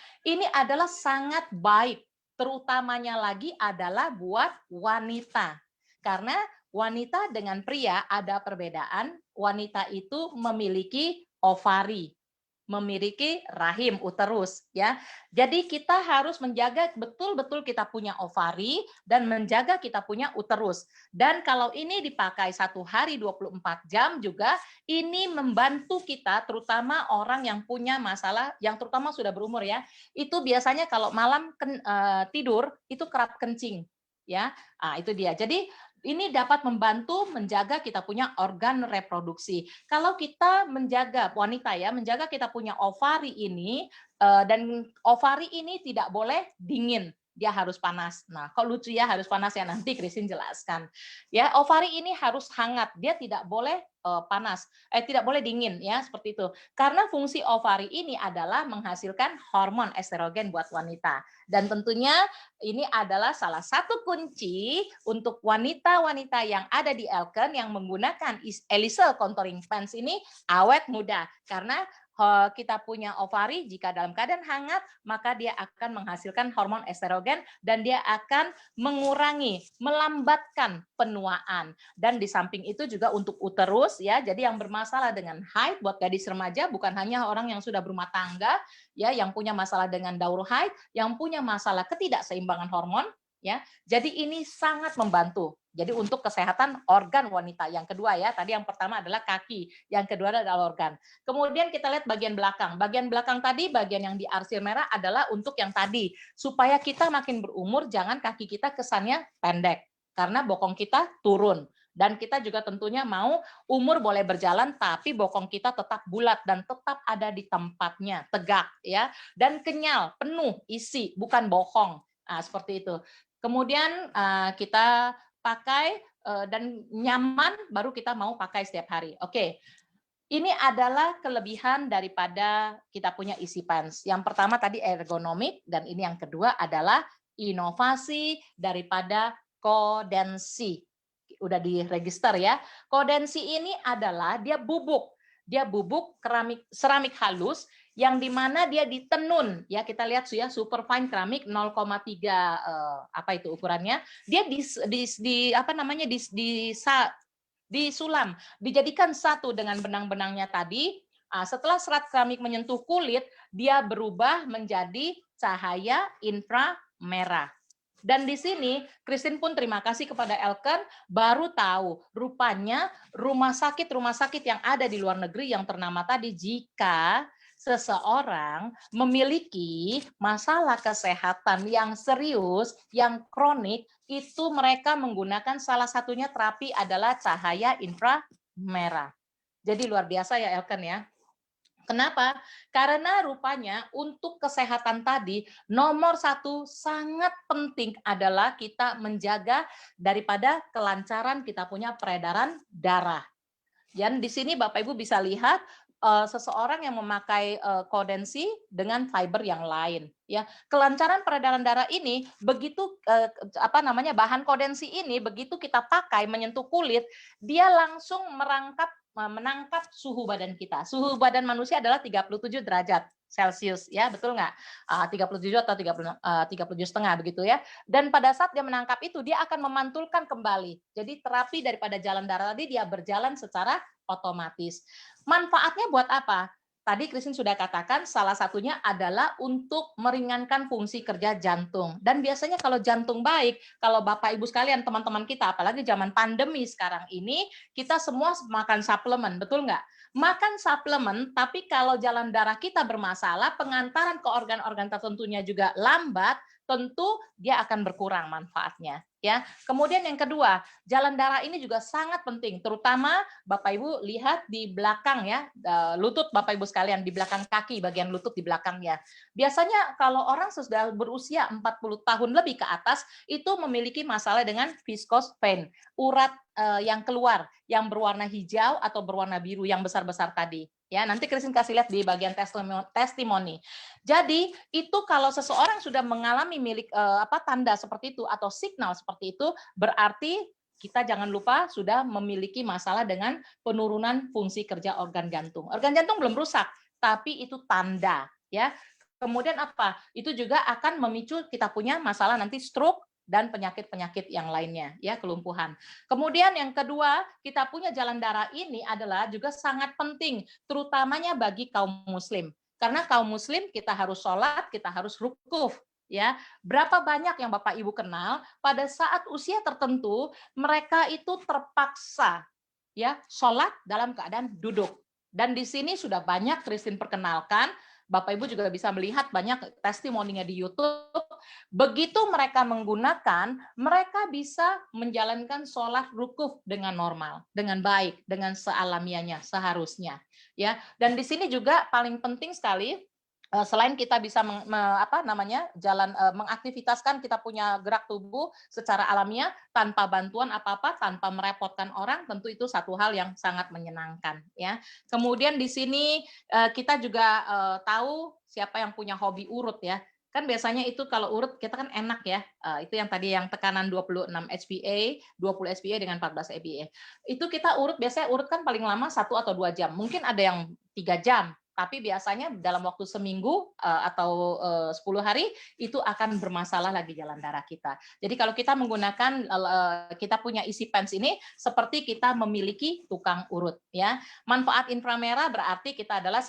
adalah sangat baik, terutamanya lagi adalah buat wanita. Karena wanita dengan pria ada perbedaan, wanita itu memiliki ovari, memiliki rahim uterus ya. Jadi kita harus menjaga betul-betul kita punya ovari dan menjaga kita punya uterus. Dan kalau ini dipakai 1 hari 24 jam juga ini membantu kita terutama orang yang punya masalah yang terutama sudah berumur ya. Itu biasanya kalau malam tidur itu kerap kencing ya. Itu dia. Jadi ini dapat membantu menjaga kita punya organ reproduksi. Kalau kita menjaga wanita ya, menjaga kita punya ovari ini dan ovari ini tidak boleh dingin, dia harus panas. Nah, kok lucu ya harus panas ya, nanti Christine jelaskan. Ya, ovari ini harus hangat, dia tidak boleh panas, tidak boleh dingin ya seperti itu. Karena fungsi ovari ini adalah menghasilkan hormon estrogen buat wanita. Dan tentunya ini adalah salah satu kunci untuk wanita-wanita yang ada di Elken yang menggunakan Elysel contouring pants ini awet muda. Karena kita punya ovari jika dalam keadaan hangat maka dia akan menghasilkan hormon estrogen dan dia akan mengurangi, melambatkan penuaan. Dan di samping itu juga untuk uterus ya. Jadi yang bermasalah dengan haid buat gadis remaja bukan hanya orang yang sudah berumah tangga ya, yang punya masalah dengan daur haid, yang punya masalah ketidakseimbangan hormon ya. Jadi ini sangat membantu. Jadi untuk kesehatan organ wanita. Yang kedua ya, tadi yang pertama adalah kaki, yang kedua adalah organ. Kemudian kita lihat bagian belakang. Bagian belakang tadi, bagian yang diarsir merah adalah untuk yang tadi. Supaya kita makin berumur, jangan kaki kita kesannya pendek. Karena bokong kita turun. Dan kita juga tentunya mau umur boleh berjalan, tapi bokong kita tetap bulat dan tetap ada di tempatnya, tegak ya. Dan kenyal, penuh, isi, bukan bohong. Nah, seperti itu. Kemudian kita pakai dan nyaman baru kita mau pakai setiap hari. Oke. Ini adalah kelebihan daripada kita punya isi pants. Yang pertama tadi ergonomik dan ini yang kedua adalah inovasi daripada Kodensi. Udah diregister ya. Kodensi ini adalah dia bubuk. Dia bubuk seramik halus yang dimana dia ditenun ya, kita lihat ya, super fine keramik 0,3 apa itu ukurannya, dia disulam, dijadikan satu dengan benang-benangnya tadi. Setelah serat keramik menyentuh kulit, dia berubah menjadi cahaya inframerah. Dan di sini, Christine pun terima kasih kepada Elken, baru tahu rupanya rumah sakit yang ada di luar negeri yang ternama tadi, jika seseorang memiliki masalah kesehatan yang serius, yang kronik, itu mereka menggunakan salah satunya terapi adalah cahaya inframerah. Jadi luar biasa ya Elken ya. Kenapa? Karena rupanya untuk kesehatan tadi nomor 1 sangat penting adalah kita menjaga daripada kelancaran kita punya peredaran darah. Dan di sini Bapak Ibu bisa lihat seseorang yang memakai Kodensi dengan fiber yang lain ya. Kelancaran peredaran darah ini begitu bahan Kodensi ini begitu kita pakai menyentuh kulit, dia langsung menangkap suhu badan kita. Suhu badan manusia adalah 37 derajat Celcius ya, betul nggak? 37 atau 37,5 begitu ya. Dan pada saat dia menangkap itu dia akan memantulkan kembali. Jadi terapi daripada jalan darah tadi dia berjalan secara otomatis. Manfaatnya buat apa? Tadi Christine sudah katakan salah satunya adalah untuk meringankan fungsi kerja jantung. Dan biasanya kalau jantung baik, kalau Bapak Ibu sekalian, teman-teman kita, apalagi zaman pandemi sekarang ini, kita semua makan suplemen, betul nggak? Makan suplemen, tapi kalau jalan darah kita bermasalah, pengantaran ke organ-organ tertentunya juga lambat, tentu dia akan berkurang manfaatnya. Ya, kemudian yang kedua, jalan darah ini juga sangat penting, terutama Bapak Ibu lihat di belakang ya, lutut Bapak Ibu sekalian, di belakang kaki, bagian lutut di belakangnya. Biasanya kalau orang sudah berusia 40 tahun lebih ke atas, itu memiliki masalah dengan viscose vein, urat yang keluar, yang berwarna hijau atau berwarna biru, yang besar-besar tadi. Ya, nanti Christine kasih lihat di bagian testimoni. Jadi itu kalau seseorang sudah mengalami tanda seperti itu atau signal seperti itu, berarti kita jangan lupa sudah memiliki masalah dengan penurunan fungsi kerja organ jantung. Organ jantung belum rusak, tapi itu tanda, ya. Kemudian apa? Itu juga akan memicu kita punya masalah nanti stroke dan penyakit-penyakit yang lainnya, ya, kelumpuhan. Kemudian yang kedua, kita punya jalan darah ini adalah juga sangat penting, terutamanya bagi kaum muslim. Karena kaum muslim kita harus sholat, kita harus rukuf, ya. Berapa banyak yang Bapak Ibu kenal pada saat usia tertentu mereka itu terpaksa ya sholat dalam keadaan duduk. Dan di sini sudah banyak Christine perkenalkan, Bapak Ibu juga bisa melihat banyak testimoninya di YouTube. Begitu mereka menggunakan, mereka bisa menjalankan sholat rukuf dengan normal, dengan baik, dengan sealamiahnya, seharusnya. Ya, dan di sini juga paling penting sekali, selain kita bisa mengaktivitaskan kita punya gerak tubuh secara alamiah tanpa bantuan apa-apa, tanpa merepotkan orang, tentu itu satu hal yang sangat menyenangkan, ya. Kemudian di sini kita juga tahu siapa yang punya hobi urut, ya. Kan biasanya itu kalau urut kita kan enak ya. Itu yang tadi yang tekanan 26 HPA, 20 HPA dengan 14 HPA. Itu kita urut, biasanya urut kan paling lama 1 atau 2 jam. Mungkin ada yang 3 jam. Tapi biasanya dalam waktu seminggu atau 10 hari itu akan bermasalah lagi jalan darah kita. Jadi kalau kita menggunakan kita punya isi pens ini seperti kita memiliki tukang urut, ya. Manfaat inframerah berarti kita adalah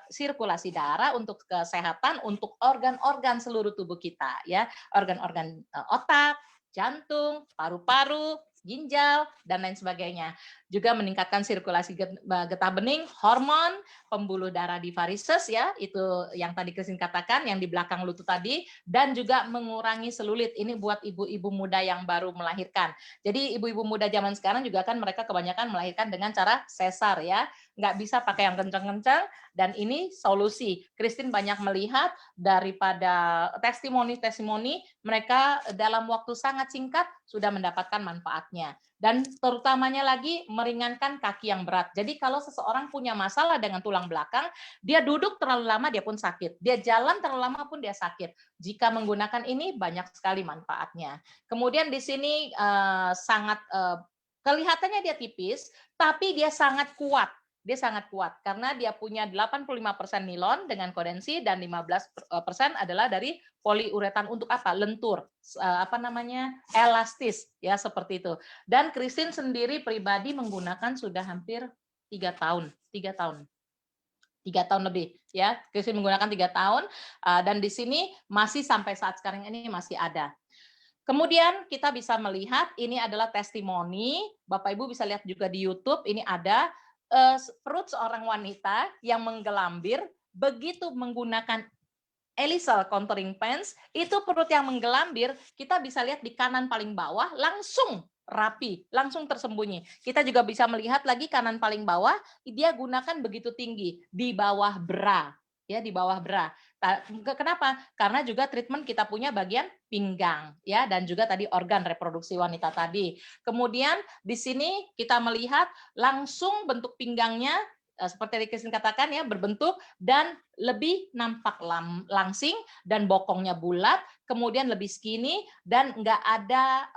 sirkulasi darah untuk kesehatan untuk organ-organ seluruh tubuh kita, ya. Organ-organ otak, jantung, paru-paru, ginjal, dan lain sebagainya. Juga meningkatkan sirkulasi getah bening, hormon, pembuluh darah di varises, ya, itu yang tadi Christine katakan, yang di belakang lutut tadi, dan juga mengurangi selulit. Ini buat ibu-ibu muda yang baru melahirkan. Jadi ibu-ibu muda zaman sekarang juga kan mereka kebanyakan melahirkan dengan cara sesar, ya, nggak bisa pakai yang kencang-kencang, dan ini solusi. Christine banyak melihat daripada testimoni-testimoni mereka dalam waktu sangat singkat sudah mendapatkan manfaatnya. Dan terutamanya lagi meringankan kaki yang berat. Jadi kalau seseorang punya masalah dengan tulang belakang, dia duduk terlalu lama dia pun sakit. Dia jalan terlalu lama pun dia sakit. Jika menggunakan ini banyak sekali manfaatnya. Kemudian di sini kelihatannya dia tipis, tapi dia sangat kuat. Dia sangat kuat karena dia punya 85% nilon dengan kondensi dan 15% adalah dari poliuretan untuk apa? Lentur, elastis, ya, seperti itu. Dan Christine sendiri pribadi menggunakan sudah hampir 3 tahun, 3 tahun lebih, ya. Christine menggunakan 3 tahun dan di sini masih sampai saat sekarang ini masih ada. Kemudian kita bisa melihat ini adalah testimoni, Bapak Ibu bisa lihat juga di YouTube, ini ada perut seorang wanita yang menggelambir begitu menggunakan Elysal contouring pens, itu perut yang menggelambir, kita bisa lihat di kanan paling bawah langsung rapi, langsung tersembunyi. Kita juga bisa melihat lagi kanan paling bawah, dia gunakan begitu tinggi di bawah bra, ya, di bawah bra. Kenapa? Karena juga treatment kita punya bagian pinggang, ya, dan juga tadi organ reproduksi wanita tadi. Kemudian di sini kita melihat langsung bentuk pinggangnya seperti Christine katakan, ya, berbentuk dan lebih nampak langsing dan bokongnya bulat, kemudian lebih skinny dan enggak ada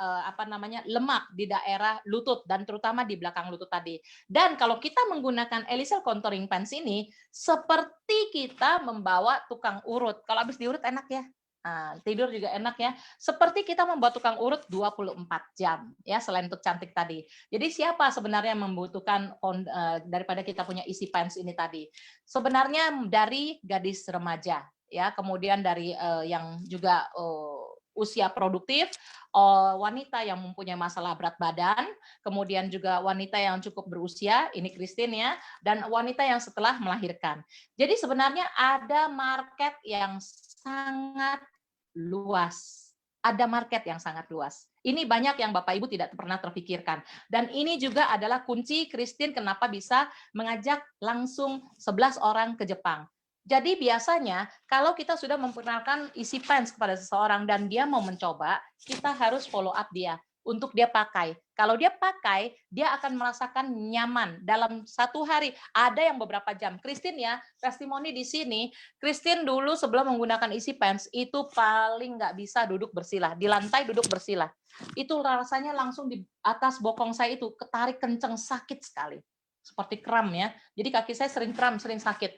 lemak di daerah lutut dan terutama di belakang lutut tadi. Dan kalau kita menggunakan Elysal contouring pens ini seperti kita membawa tukang urut. Kalau habis diurut enak ya. Nah, tidur juga enak ya. Seperti kita membuat tukang urut 24 jam, ya, selain untuk cantik tadi. Jadi siapa sebenarnya yang membutuhkan daripada kita punya isi pens ini tadi? Sebenarnya dari gadis remaja, ya, kemudian dari yang juga usia produktif, wanita yang mempunyai masalah berat badan, kemudian juga wanita yang cukup berusia, ini Christine, ya, dan wanita yang setelah melahirkan. Jadi sebenarnya ada market yang sangat luas. Ada market yang sangat luas. Ini banyak yang Bapak Ibu tidak pernah terpikirkan. Dan ini juga adalah kunci Christine kenapa bisa mengajak langsung 11 orang ke Jepang. Jadi biasanya kalau kita sudah memperkenalkan isi pants kepada seseorang dan dia mau mencoba, kita harus follow up dia untuk dia pakai. Kalau dia pakai, dia akan merasakan nyaman dalam 1 hari. Ada yang beberapa jam. Christine ya, testimoni di sini, Christine dulu sebelum menggunakan isi pants itu paling nggak bisa duduk bersila. Di lantai duduk bersila. Itu rasanya langsung di atas bokong saya itu ketarik kenceng, sakit sekali. Seperti kram ya. Jadi kaki saya sering kram, sering sakit.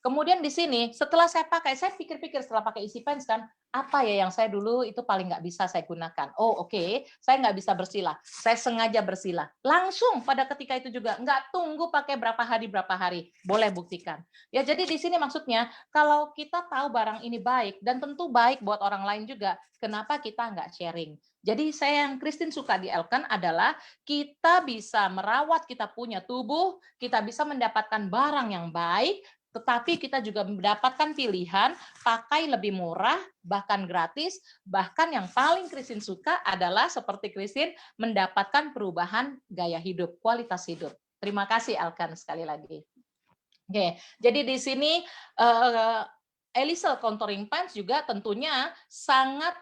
Kemudian di sini, setelah saya pakai, saya pikir-pikir setelah pakai isi pants kan, apa ya yang saya dulu itu paling nggak bisa saya gunakan. Oh oke, saya nggak bisa bersila. Saya sengaja bersila. Langsung pada ketika itu juga, nggak tunggu pakai berapa hari. Boleh buktikan. Ya jadi di sini maksudnya, kalau kita tahu barang ini baik, dan tentu baik buat orang lain juga, kenapa kita nggak sharing? Jadi saya yang Christine suka di Elken adalah kita bisa merawat kita punya tubuh, kita bisa mendapatkan barang yang baik, tetapi kita juga mendapatkan pilihan pakai lebih murah, bahkan gratis, bahkan yang paling Christine suka adalah seperti Christine mendapatkan perubahan gaya hidup, kualitas hidup. Terima kasih Elkan sekali lagi. Oke, jadi di sini Elisel contouring pants juga tentunya sangat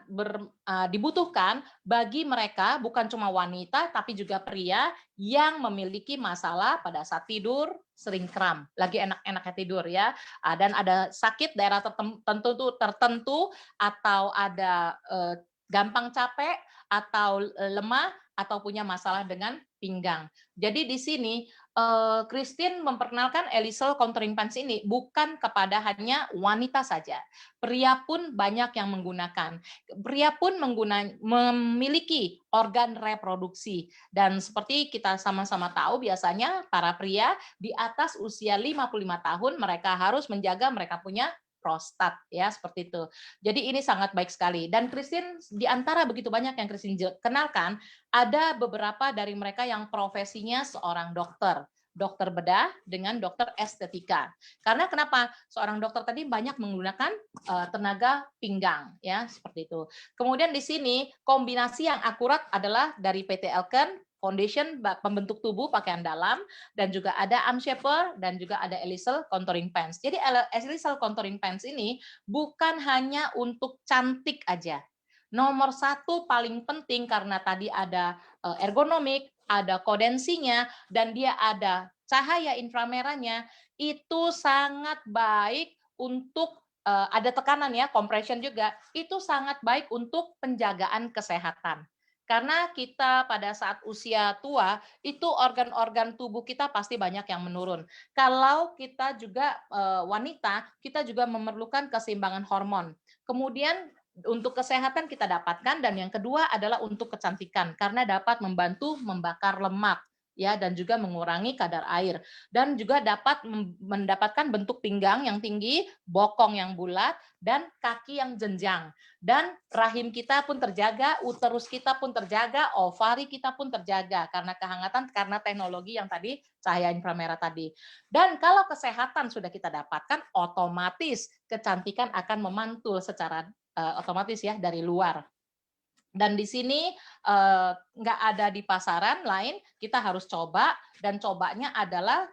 dibutuhkan bagi mereka, bukan cuma wanita, tapi juga pria yang memiliki masalah pada saat tidur, sering kram, lagi enak-enaknya tidur ya, dan ada sakit daerah tertentu atau ada gampang capek, atau lemah, atau punya masalah dengan pinggang. Jadi di sini Christine memperkenalkan Elisel contouring pants ini bukan kepada hanya wanita saja. Pria pun banyak yang menggunakan. Pria pun memiliki organ reproduksi. Dan seperti kita sama-sama tahu biasanya para pria di atas usia 55 tahun mereka harus menjaga mereka punya prostat ya seperti itu. Jadi ini sangat baik sekali dan Christine di antara begitu banyak yang Christine kenalkan ada beberapa dari mereka yang profesinya seorang dokter bedah dengan dokter estetika. Karena kenapa? Seorang dokter tadi banyak menggunakan tenaga pinggang ya seperti itu. Kemudian di sini kombinasi yang akurat adalah dari PT Elken foundation pembentuk tubuh pakaian dalam dan juga ada arm shaper dan juga ada Elisel contouring pants. Jadi Elisel contouring pants ini bukan hanya untuk cantik aja. Nomor 1 paling penting karena tadi ada ergonomik, ada kodensinya dan dia ada cahaya inframerahnya, itu sangat baik untuk ada tekanan ya, compression juga, itu sangat baik untuk penjagaan kesehatan. Karena kita pada saat usia tua, itu organ-organ tubuh kita pasti banyak yang menurun. Kalau kita juga wanita, kita juga memerlukan keseimbangan hormon. Kemudian untuk kesehatan kita dapatkan dan yang kedua adalah untuk kecantikan karena dapat membantu membakar lemak ya dan juga mengurangi kadar air dan juga dapat mendapatkan bentuk pinggang yang tinggi, bokong yang bulat dan kaki yang jenjang dan rahim kita pun terjaga, uterus kita pun terjaga, ovari kita pun terjaga karena kehangatan karena teknologi yang tadi cahaya inframerah tadi. Dan kalau kesehatan sudah kita dapatkan, otomatis kecantikan akan memantul secara otomatis ya dari luar. Dan di sini nggak ada di pasaran lain, kita harus coba dan cobanya adalah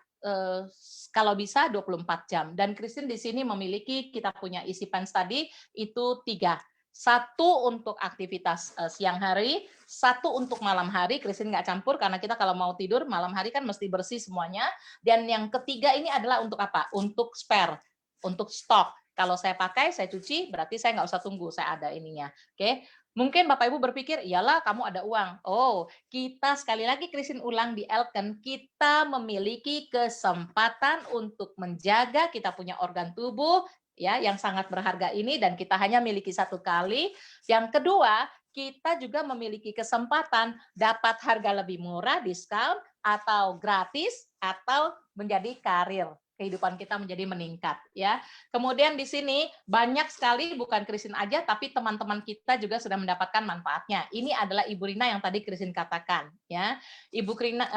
kalau bisa 24 jam. Dan Christine di sini memiliki kita punya isi pants tadi itu 3. 1 untuk aktivitas siang hari, 1 untuk malam hari. Christine nggak campur karena kita kalau mau tidur malam hari kan mesti bersih semuanya. Dan yang ketiga ini adalah untuk apa? Untuk spare, untuk stok. Kalau saya pakai, saya cuci, berarti saya nggak usah tunggu, saya ada ininya. Oke. Mungkin Bapak Ibu berpikir, iyalah kamu ada uang. Oh, kita sekali lagi Christine ulang di Elken, kita memiliki kesempatan untuk menjaga kita punya organ tubuh ya yang sangat berharga ini dan kita hanya miliki 1 kali. Yang kedua, kita juga memiliki kesempatan dapat harga lebih murah, diskon atau gratis atau menjadi karir. Kehidupan kita menjadi meningkat ya. Kemudian di sini banyak sekali bukan Christine aja tapi teman-teman kita juga sudah mendapatkan manfaatnya. Ini adalah Ibu Rina yang tadi Christine katakan ya. Ibu Rina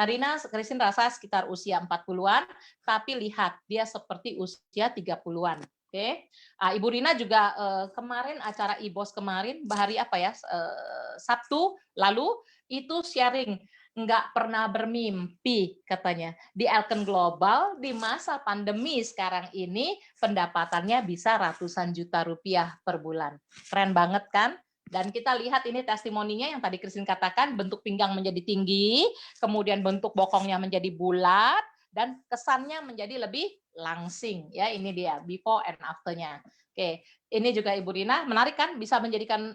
Christine rasa sekitar usia 40-an tapi lihat dia seperti usia 30-an Oke. Ibu Rina juga kemarin acara IBOS kemarin, hari apa ya? Sabtu lalu itu sharing nggak pernah bermimpi katanya di Elken Global di masa pandemi sekarang ini pendapatannya bisa ratusan juta rupiah per bulan. Keren banget kan? Dan kita lihat ini testimoninya yang tadi Christine katakan, bentuk pinggang menjadi tinggi, kemudian bentuk bokongnya menjadi bulat, dan kesannya menjadi lebih langsing. Ya, ini dia before and after-nya. Oke, ini juga Ibu Rina menarik kan, bisa menjadikan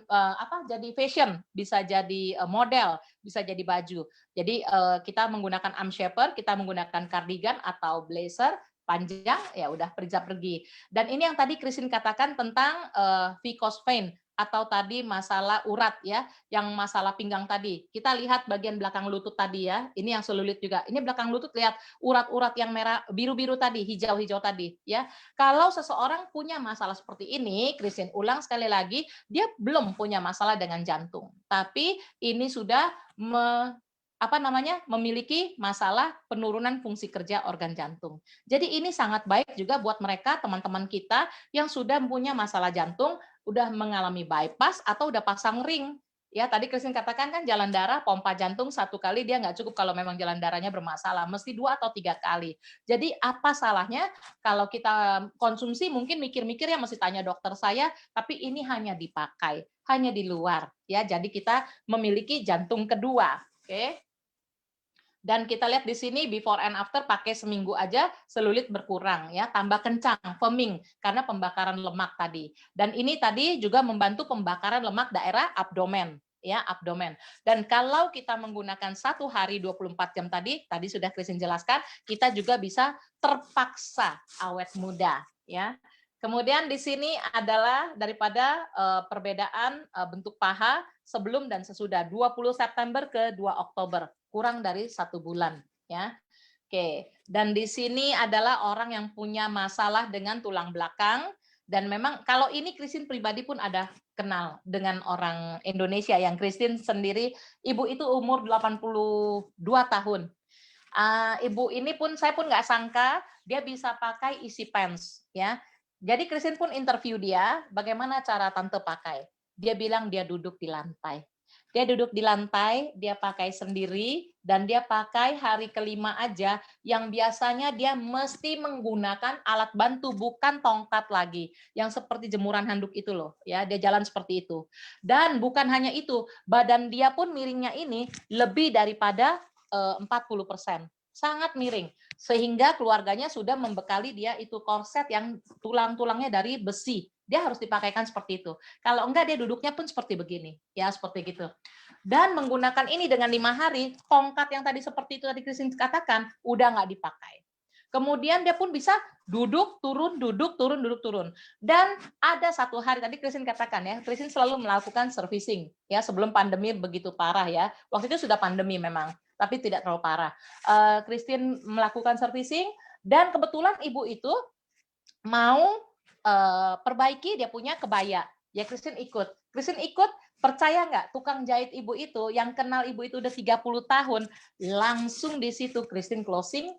jadi fashion, bisa jadi model, bisa jadi baju. Jadi kita menggunakan arm shaper, kita menggunakan cardigan atau blazer panjang, ya udah pergi. Dan ini yang tadi Christine katakan tentang varicose vein atau tadi masalah urat ya, yang masalah pinggang tadi. Kita lihat bagian belakang lutut tadi ya, ini yang selulit juga. Ini belakang lutut lihat urat-urat yang merah, biru-biru tadi, hijau-hijau tadi ya. Kalau seseorang punya masalah seperti ini, Christine ulang sekali lagi, dia belum punya masalah dengan jantung, tapi ini sudah memiliki masalah penurunan fungsi kerja organ jantung. Jadi ini sangat baik juga buat mereka teman-teman kita yang sudah punya masalah jantung, udah mengalami bypass atau udah pasang ring. Ya, tadi Christine katakan kan jalan darah, pompa jantung 1 kali dia nggak cukup kalau memang jalan darahnya bermasalah, mesti 2 atau 3 kali. Jadi apa salahnya kalau kita konsumsi mungkin mikir-mikir ya mesti tanya dokter saya, tapi ini hanya dipakai, hanya di luar. Ya, jadi kita memiliki jantung kedua. Oke. Dan kita lihat di sini before and after pakai seminggu aja selulit berkurang ya, tambah kencang, firming karena pembakaran lemak tadi. Dan ini tadi juga membantu pembakaran lemak daerah abdomen ya, abdomen. Dan kalau kita menggunakan 1 hari 24 jam tadi sudah Christine jelaskan, kita juga bisa terpaksa awet muda ya. Kemudian di sini adalah daripada perbedaan bentuk paha sebelum dan sesudah 20 September ke 2 Oktober, kurang dari 1 bulan ya. Oke, dan di sini adalah orang yang punya masalah dengan tulang belakang dan memang kalau ini Christine pribadi pun ada kenal dengan orang Indonesia yang Christine sendiri, ibu itu umur 82 tahun. Ibu ini pun saya pun nggak sangka dia bisa pakai isi pants ya. Jadi Christine pun interview dia, bagaimana cara tante pakai. Dia bilang dia duduk di lantai. Dia duduk di lantai, dia pakai sendiri, dan dia pakai hari kelima aja, yang biasanya dia mesti menggunakan alat bantu, bukan tongkat lagi, yang seperti jemuran handuk itu loh, ya dia jalan seperti itu. Dan bukan hanya itu, badan dia pun miringnya ini lebih daripada 40%. Sangat miring, sehingga keluarganya sudah membekali dia itu korset yang tulang-tulangnya dari besi. Dia harus dipakaikan seperti itu. Kalau enggak dia duduknya pun seperti begini, ya seperti gitu. Dan menggunakan ini dengan 5 hari, tongkat yang tadi seperti itu tadi Christine katakan udah nggak dipakai. Kemudian dia pun bisa duduk, turun, duduk, turun, duduk, turun. Dan ada 1 hari tadi Christine katakan ya, Christine selalu melakukan servicing ya sebelum pandemi begitu parah ya. Waktu itu sudah pandemi memang, tapi tidak terlalu parah. Christine melakukan servicing dan kebetulan ibu itu mau perbaiki dia punya kebaya. Ya Christine ikut. Percaya nggak tukang jahit ibu itu yang kenal ibu itu udah 30 tahun langsung di situ Christine closing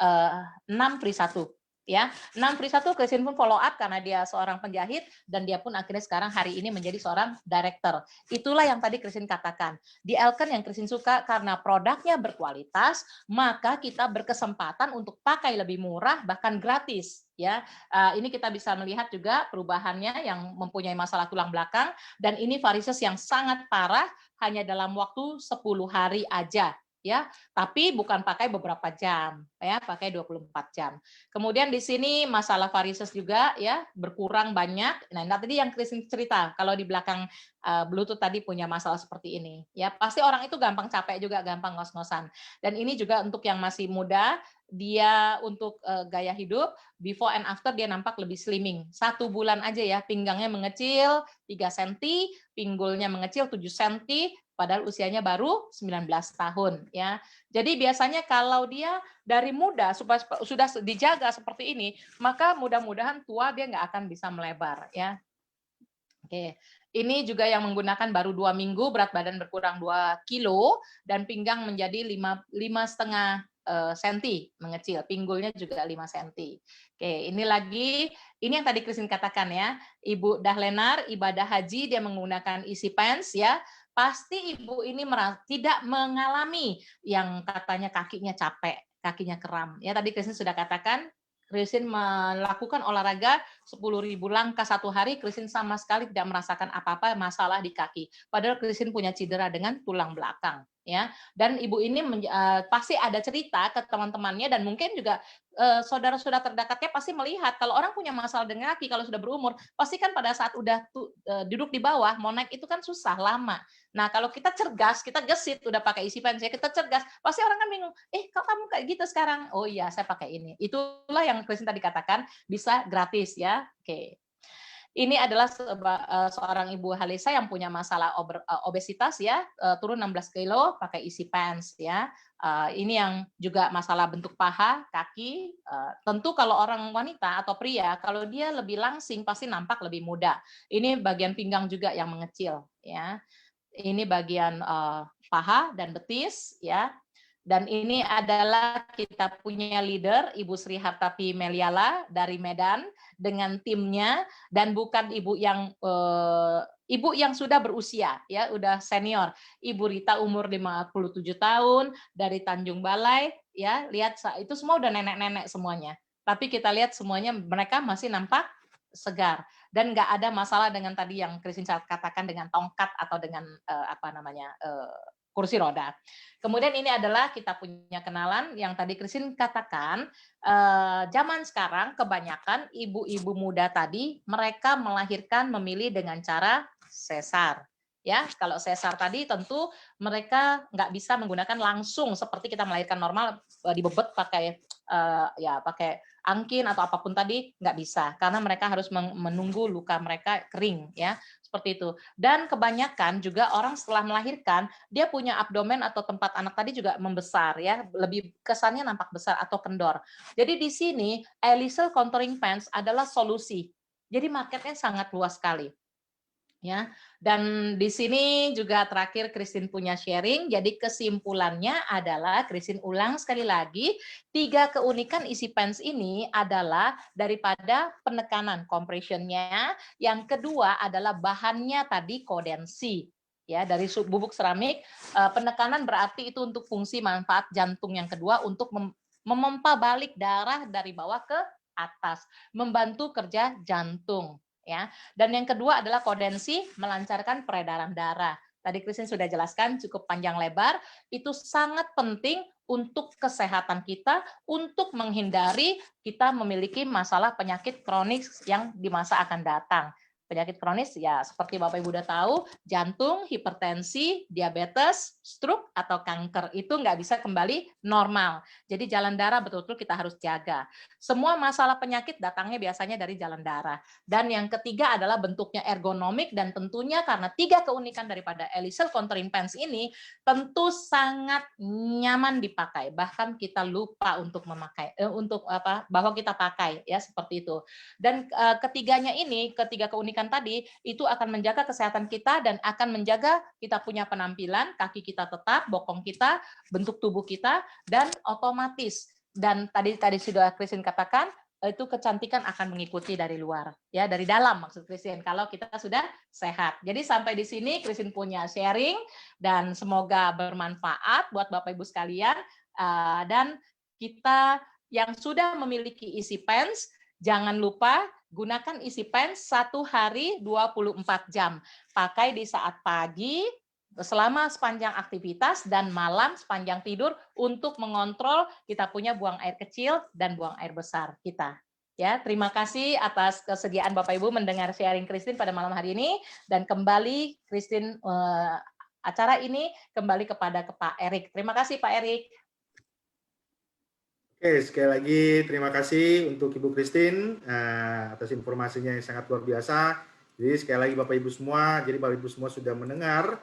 6 free 1 ya. 6 free 1 Christine pun follow up karena dia seorang penjahit dan dia pun akhirnya sekarang hari ini menjadi seorang director. Itulah yang tadi Christine katakan. Di Elken yang Christine suka karena produknya berkualitas, maka kita berkesempatan untuk pakai lebih murah bahkan gratis. Ya, ini kita bisa melihat juga perubahannya yang mempunyai masalah tulang belakang dan ini varises yang sangat parah hanya dalam waktu 10 hari aja ya, tapi bukan pakai beberapa jam ya, pakai 24 jam. Kemudian di sini masalah varises juga ya, berkurang banyak. Nah, tadi yang Christine cerita kalau di belakang Bluetooth tadi punya masalah seperti ini ya, pasti orang itu gampang capek juga, gampang ngos-ngosan. Dan ini juga untuk yang masih muda, dia untuk gaya hidup before and after dia nampak lebih slimming. 1 bulan aja ya, pinggangnya mengecil 3 cm, pinggulnya mengecil 7 cm, padahal usianya baru 19 tahun ya. Jadi biasanya kalau dia dari muda supaya sudah dijaga seperti ini, maka mudah-mudahan tua dia nggak akan bisa melebar ya. Oke, ini juga yang menggunakan baru 2 minggu, berat badan berkurang 2 kilo dan pinggang menjadi 5,5 senti mengecil, pinggulnya juga 5 senti. Oke, ini yang tadi Christine katakan ya, Ibu Dahlenar ibadah haji dia menggunakan easy pants ya, pasti ibu ini tidak mengalami yang katanya kakinya capek, kakinya kram. Ya tadi Christine sudah katakan, Christine melakukan olahraga 10.000 langkah satu hari, Christine sama sekali tidak merasakan apa-apa masalah di kaki. Padahal Christine punya cedera dengan tulang belakang, ya. Dan ibu ini pasti ada cerita ke teman-temannya dan mungkin juga saudara-saudara terdekatnya pasti melihat kalau orang punya masalah dengan kaki kalau sudah berumur, pasti kan pada saat udah duduk di bawah mau naik itu kan susah lama. Nah kalau kita cergas, kita gesit udah pakai isi pants ya, kita cergas, pasti orang kan bingung, kok kamu kayak gitu sekarang? Oh iya, saya pakai ini. Itulah yang Christine tadi katakan bisa gratis ya. Oke. Ini adalah seorang ibu Halisa yang punya masalah obesitas ya, turun 16 kilo pakai isi pants ya. Ini yang juga masalah bentuk paha, kaki. Tentu kalau orang wanita atau pria, kalau dia lebih langsing pasti nampak lebih muda. Ini bagian pinggang juga yang mengecil ya. Ini bagian paha dan betis ya. Dan ini adalah kita punya leader Ibu Sri Hartapi Meliala dari Medan dengan timnya, dan bukan ibu yang sudah berusia ya, udah senior. Ibu Rita umur 57 tahun dari Tanjung Balai ya, lihat itu semua udah nenek-nenek semuanya. Tapi kita lihat semuanya mereka masih nampak segar dan nggak ada masalah dengan tadi yang Christine katakan dengan tongkat atau dengan kursi roda. Kemudian ini adalah kita punya kenalan yang tadi Christine katakan, zaman sekarang kebanyakan ibu-ibu muda tadi mereka melahirkan memilih dengan cara sesar. Ya, kalau sesar tadi tentu mereka nggak bisa menggunakan langsung seperti kita melahirkan normal dibebet pakai pakai angkin atau apapun tadi, nggak bisa karena mereka harus menunggu luka mereka kering ya. Seperti itu. Dan kebanyakan juga orang setelah melahirkan, dia punya abdomen atau tempat anak tadi juga membesar ya, lebih kesannya nampak besar atau kendor. Jadi di sini Elysil Contouring Pants adalah solusi. Jadi marketnya sangat luas sekali. Ya, dan di sini juga terakhir Christine punya sharing. Jadi kesimpulannya adalah Christine ulang sekali lagi, 3 keunikan isi pants ini adalah daripada penekanan compressionnya, yang kedua adalah bahannya tadi kondensi. Ya, dari bubuk seramik, penekanan berarti itu untuk fungsi manfaat jantung, yang kedua untuk memompa balik darah dari bawah ke atas, membantu kerja jantung. Ya, dan yang kedua adalah kondensi, melancarkan peredaran darah. Tadi Christine sudah jelaskan cukup panjang lebar, itu sangat penting untuk kesehatan kita, untuk menghindari kita memiliki masalah penyakit kronis yang di masa akan datang. Penyakit kronis ya seperti Bapak Ibu udah tahu, jantung, hipertensi, diabetes, stroke atau kanker itu nggak bisa kembali normal. Jadi jalan darah betul-betul kita harus jaga. Semua masalah penyakit datangnya biasanya dari jalan darah. Dan yang ketiga adalah bentuknya ergonomik, dan tentunya karena 3 keunikan daripada Elysil Contouring Pants ini tentu sangat nyaman dipakai. Bahkan kita lupa untuk memakai bahwa kita pakai ya seperti itu. Dan ketiganya ini, ketiga keunikan tadi itu akan menjaga kesehatan kita dan akan menjaga kita punya penampilan, kaki kita tetap, bokong kita, bentuk tubuh kita, dan otomatis. Dan tadi sudah Christine katakan, itu kecantikan akan mengikuti dari luar, ya dari dalam maksud Christine. Kalau kita sudah sehat. Jadi sampai di sini Christine punya sharing dan semoga bermanfaat buat Bapak Ibu sekalian. Dan kita yang sudah memiliki isi pants, jangan lupa gunakan isi pants 1 hari 24 jam. Pakai di saat pagi, selama sepanjang aktivitas, dan malam sepanjang tidur untuk mengontrol kita punya buang air kecil dan buang air besar kita. Ya, terima kasih atas kesediaan Bapak Ibu mendengar sharing Christine pada malam hari ini, dan kembali Christine acara ini kembali kepada Pak Erik. Terima kasih Pak Erik. Oke, sekali lagi terima kasih untuk Ibu Christine atas informasinya yang sangat luar biasa. Jadi sekali lagi Bapak Ibu semua, jadi Bapak Ibu semua sudah mendengar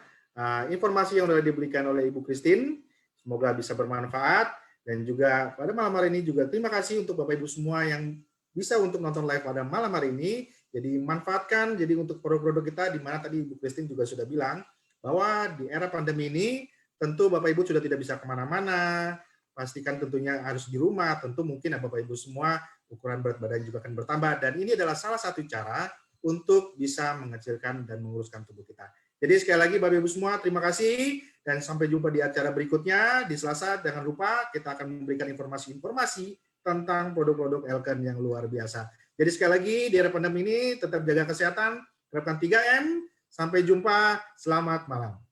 informasi yang sudah diberikan oleh Ibu Christine. Semoga bisa bermanfaat, dan juga pada malam hari ini juga terima kasih untuk Bapak Ibu semua yang bisa untuk nonton live pada malam hari ini. Jadi manfaatkan jadi untuk produk-produk kita, di mana tadi Ibu Christine juga sudah bilang bahwa di era pandemi ini tentu Bapak Ibu sudah tidak bisa kemana-mana, pastikan tentunya harus di rumah. Tentu mungkin Bapak Ibu semua ukuran berat badan juga akan bertambah, dan ini adalah salah satu cara untuk bisa mengecilkan dan menguruskan tubuh kita. Jadi sekali lagi Bapak Ibu semua, terima kasih dan sampai jumpa di acara berikutnya di Selasa. Jangan lupa kita akan memberikan informasi-informasi tentang produk-produk Elken yang luar biasa. Jadi sekali lagi di era pandemi ini tetap jaga kesehatan, terapkan 3M. Sampai jumpa, selamat malam.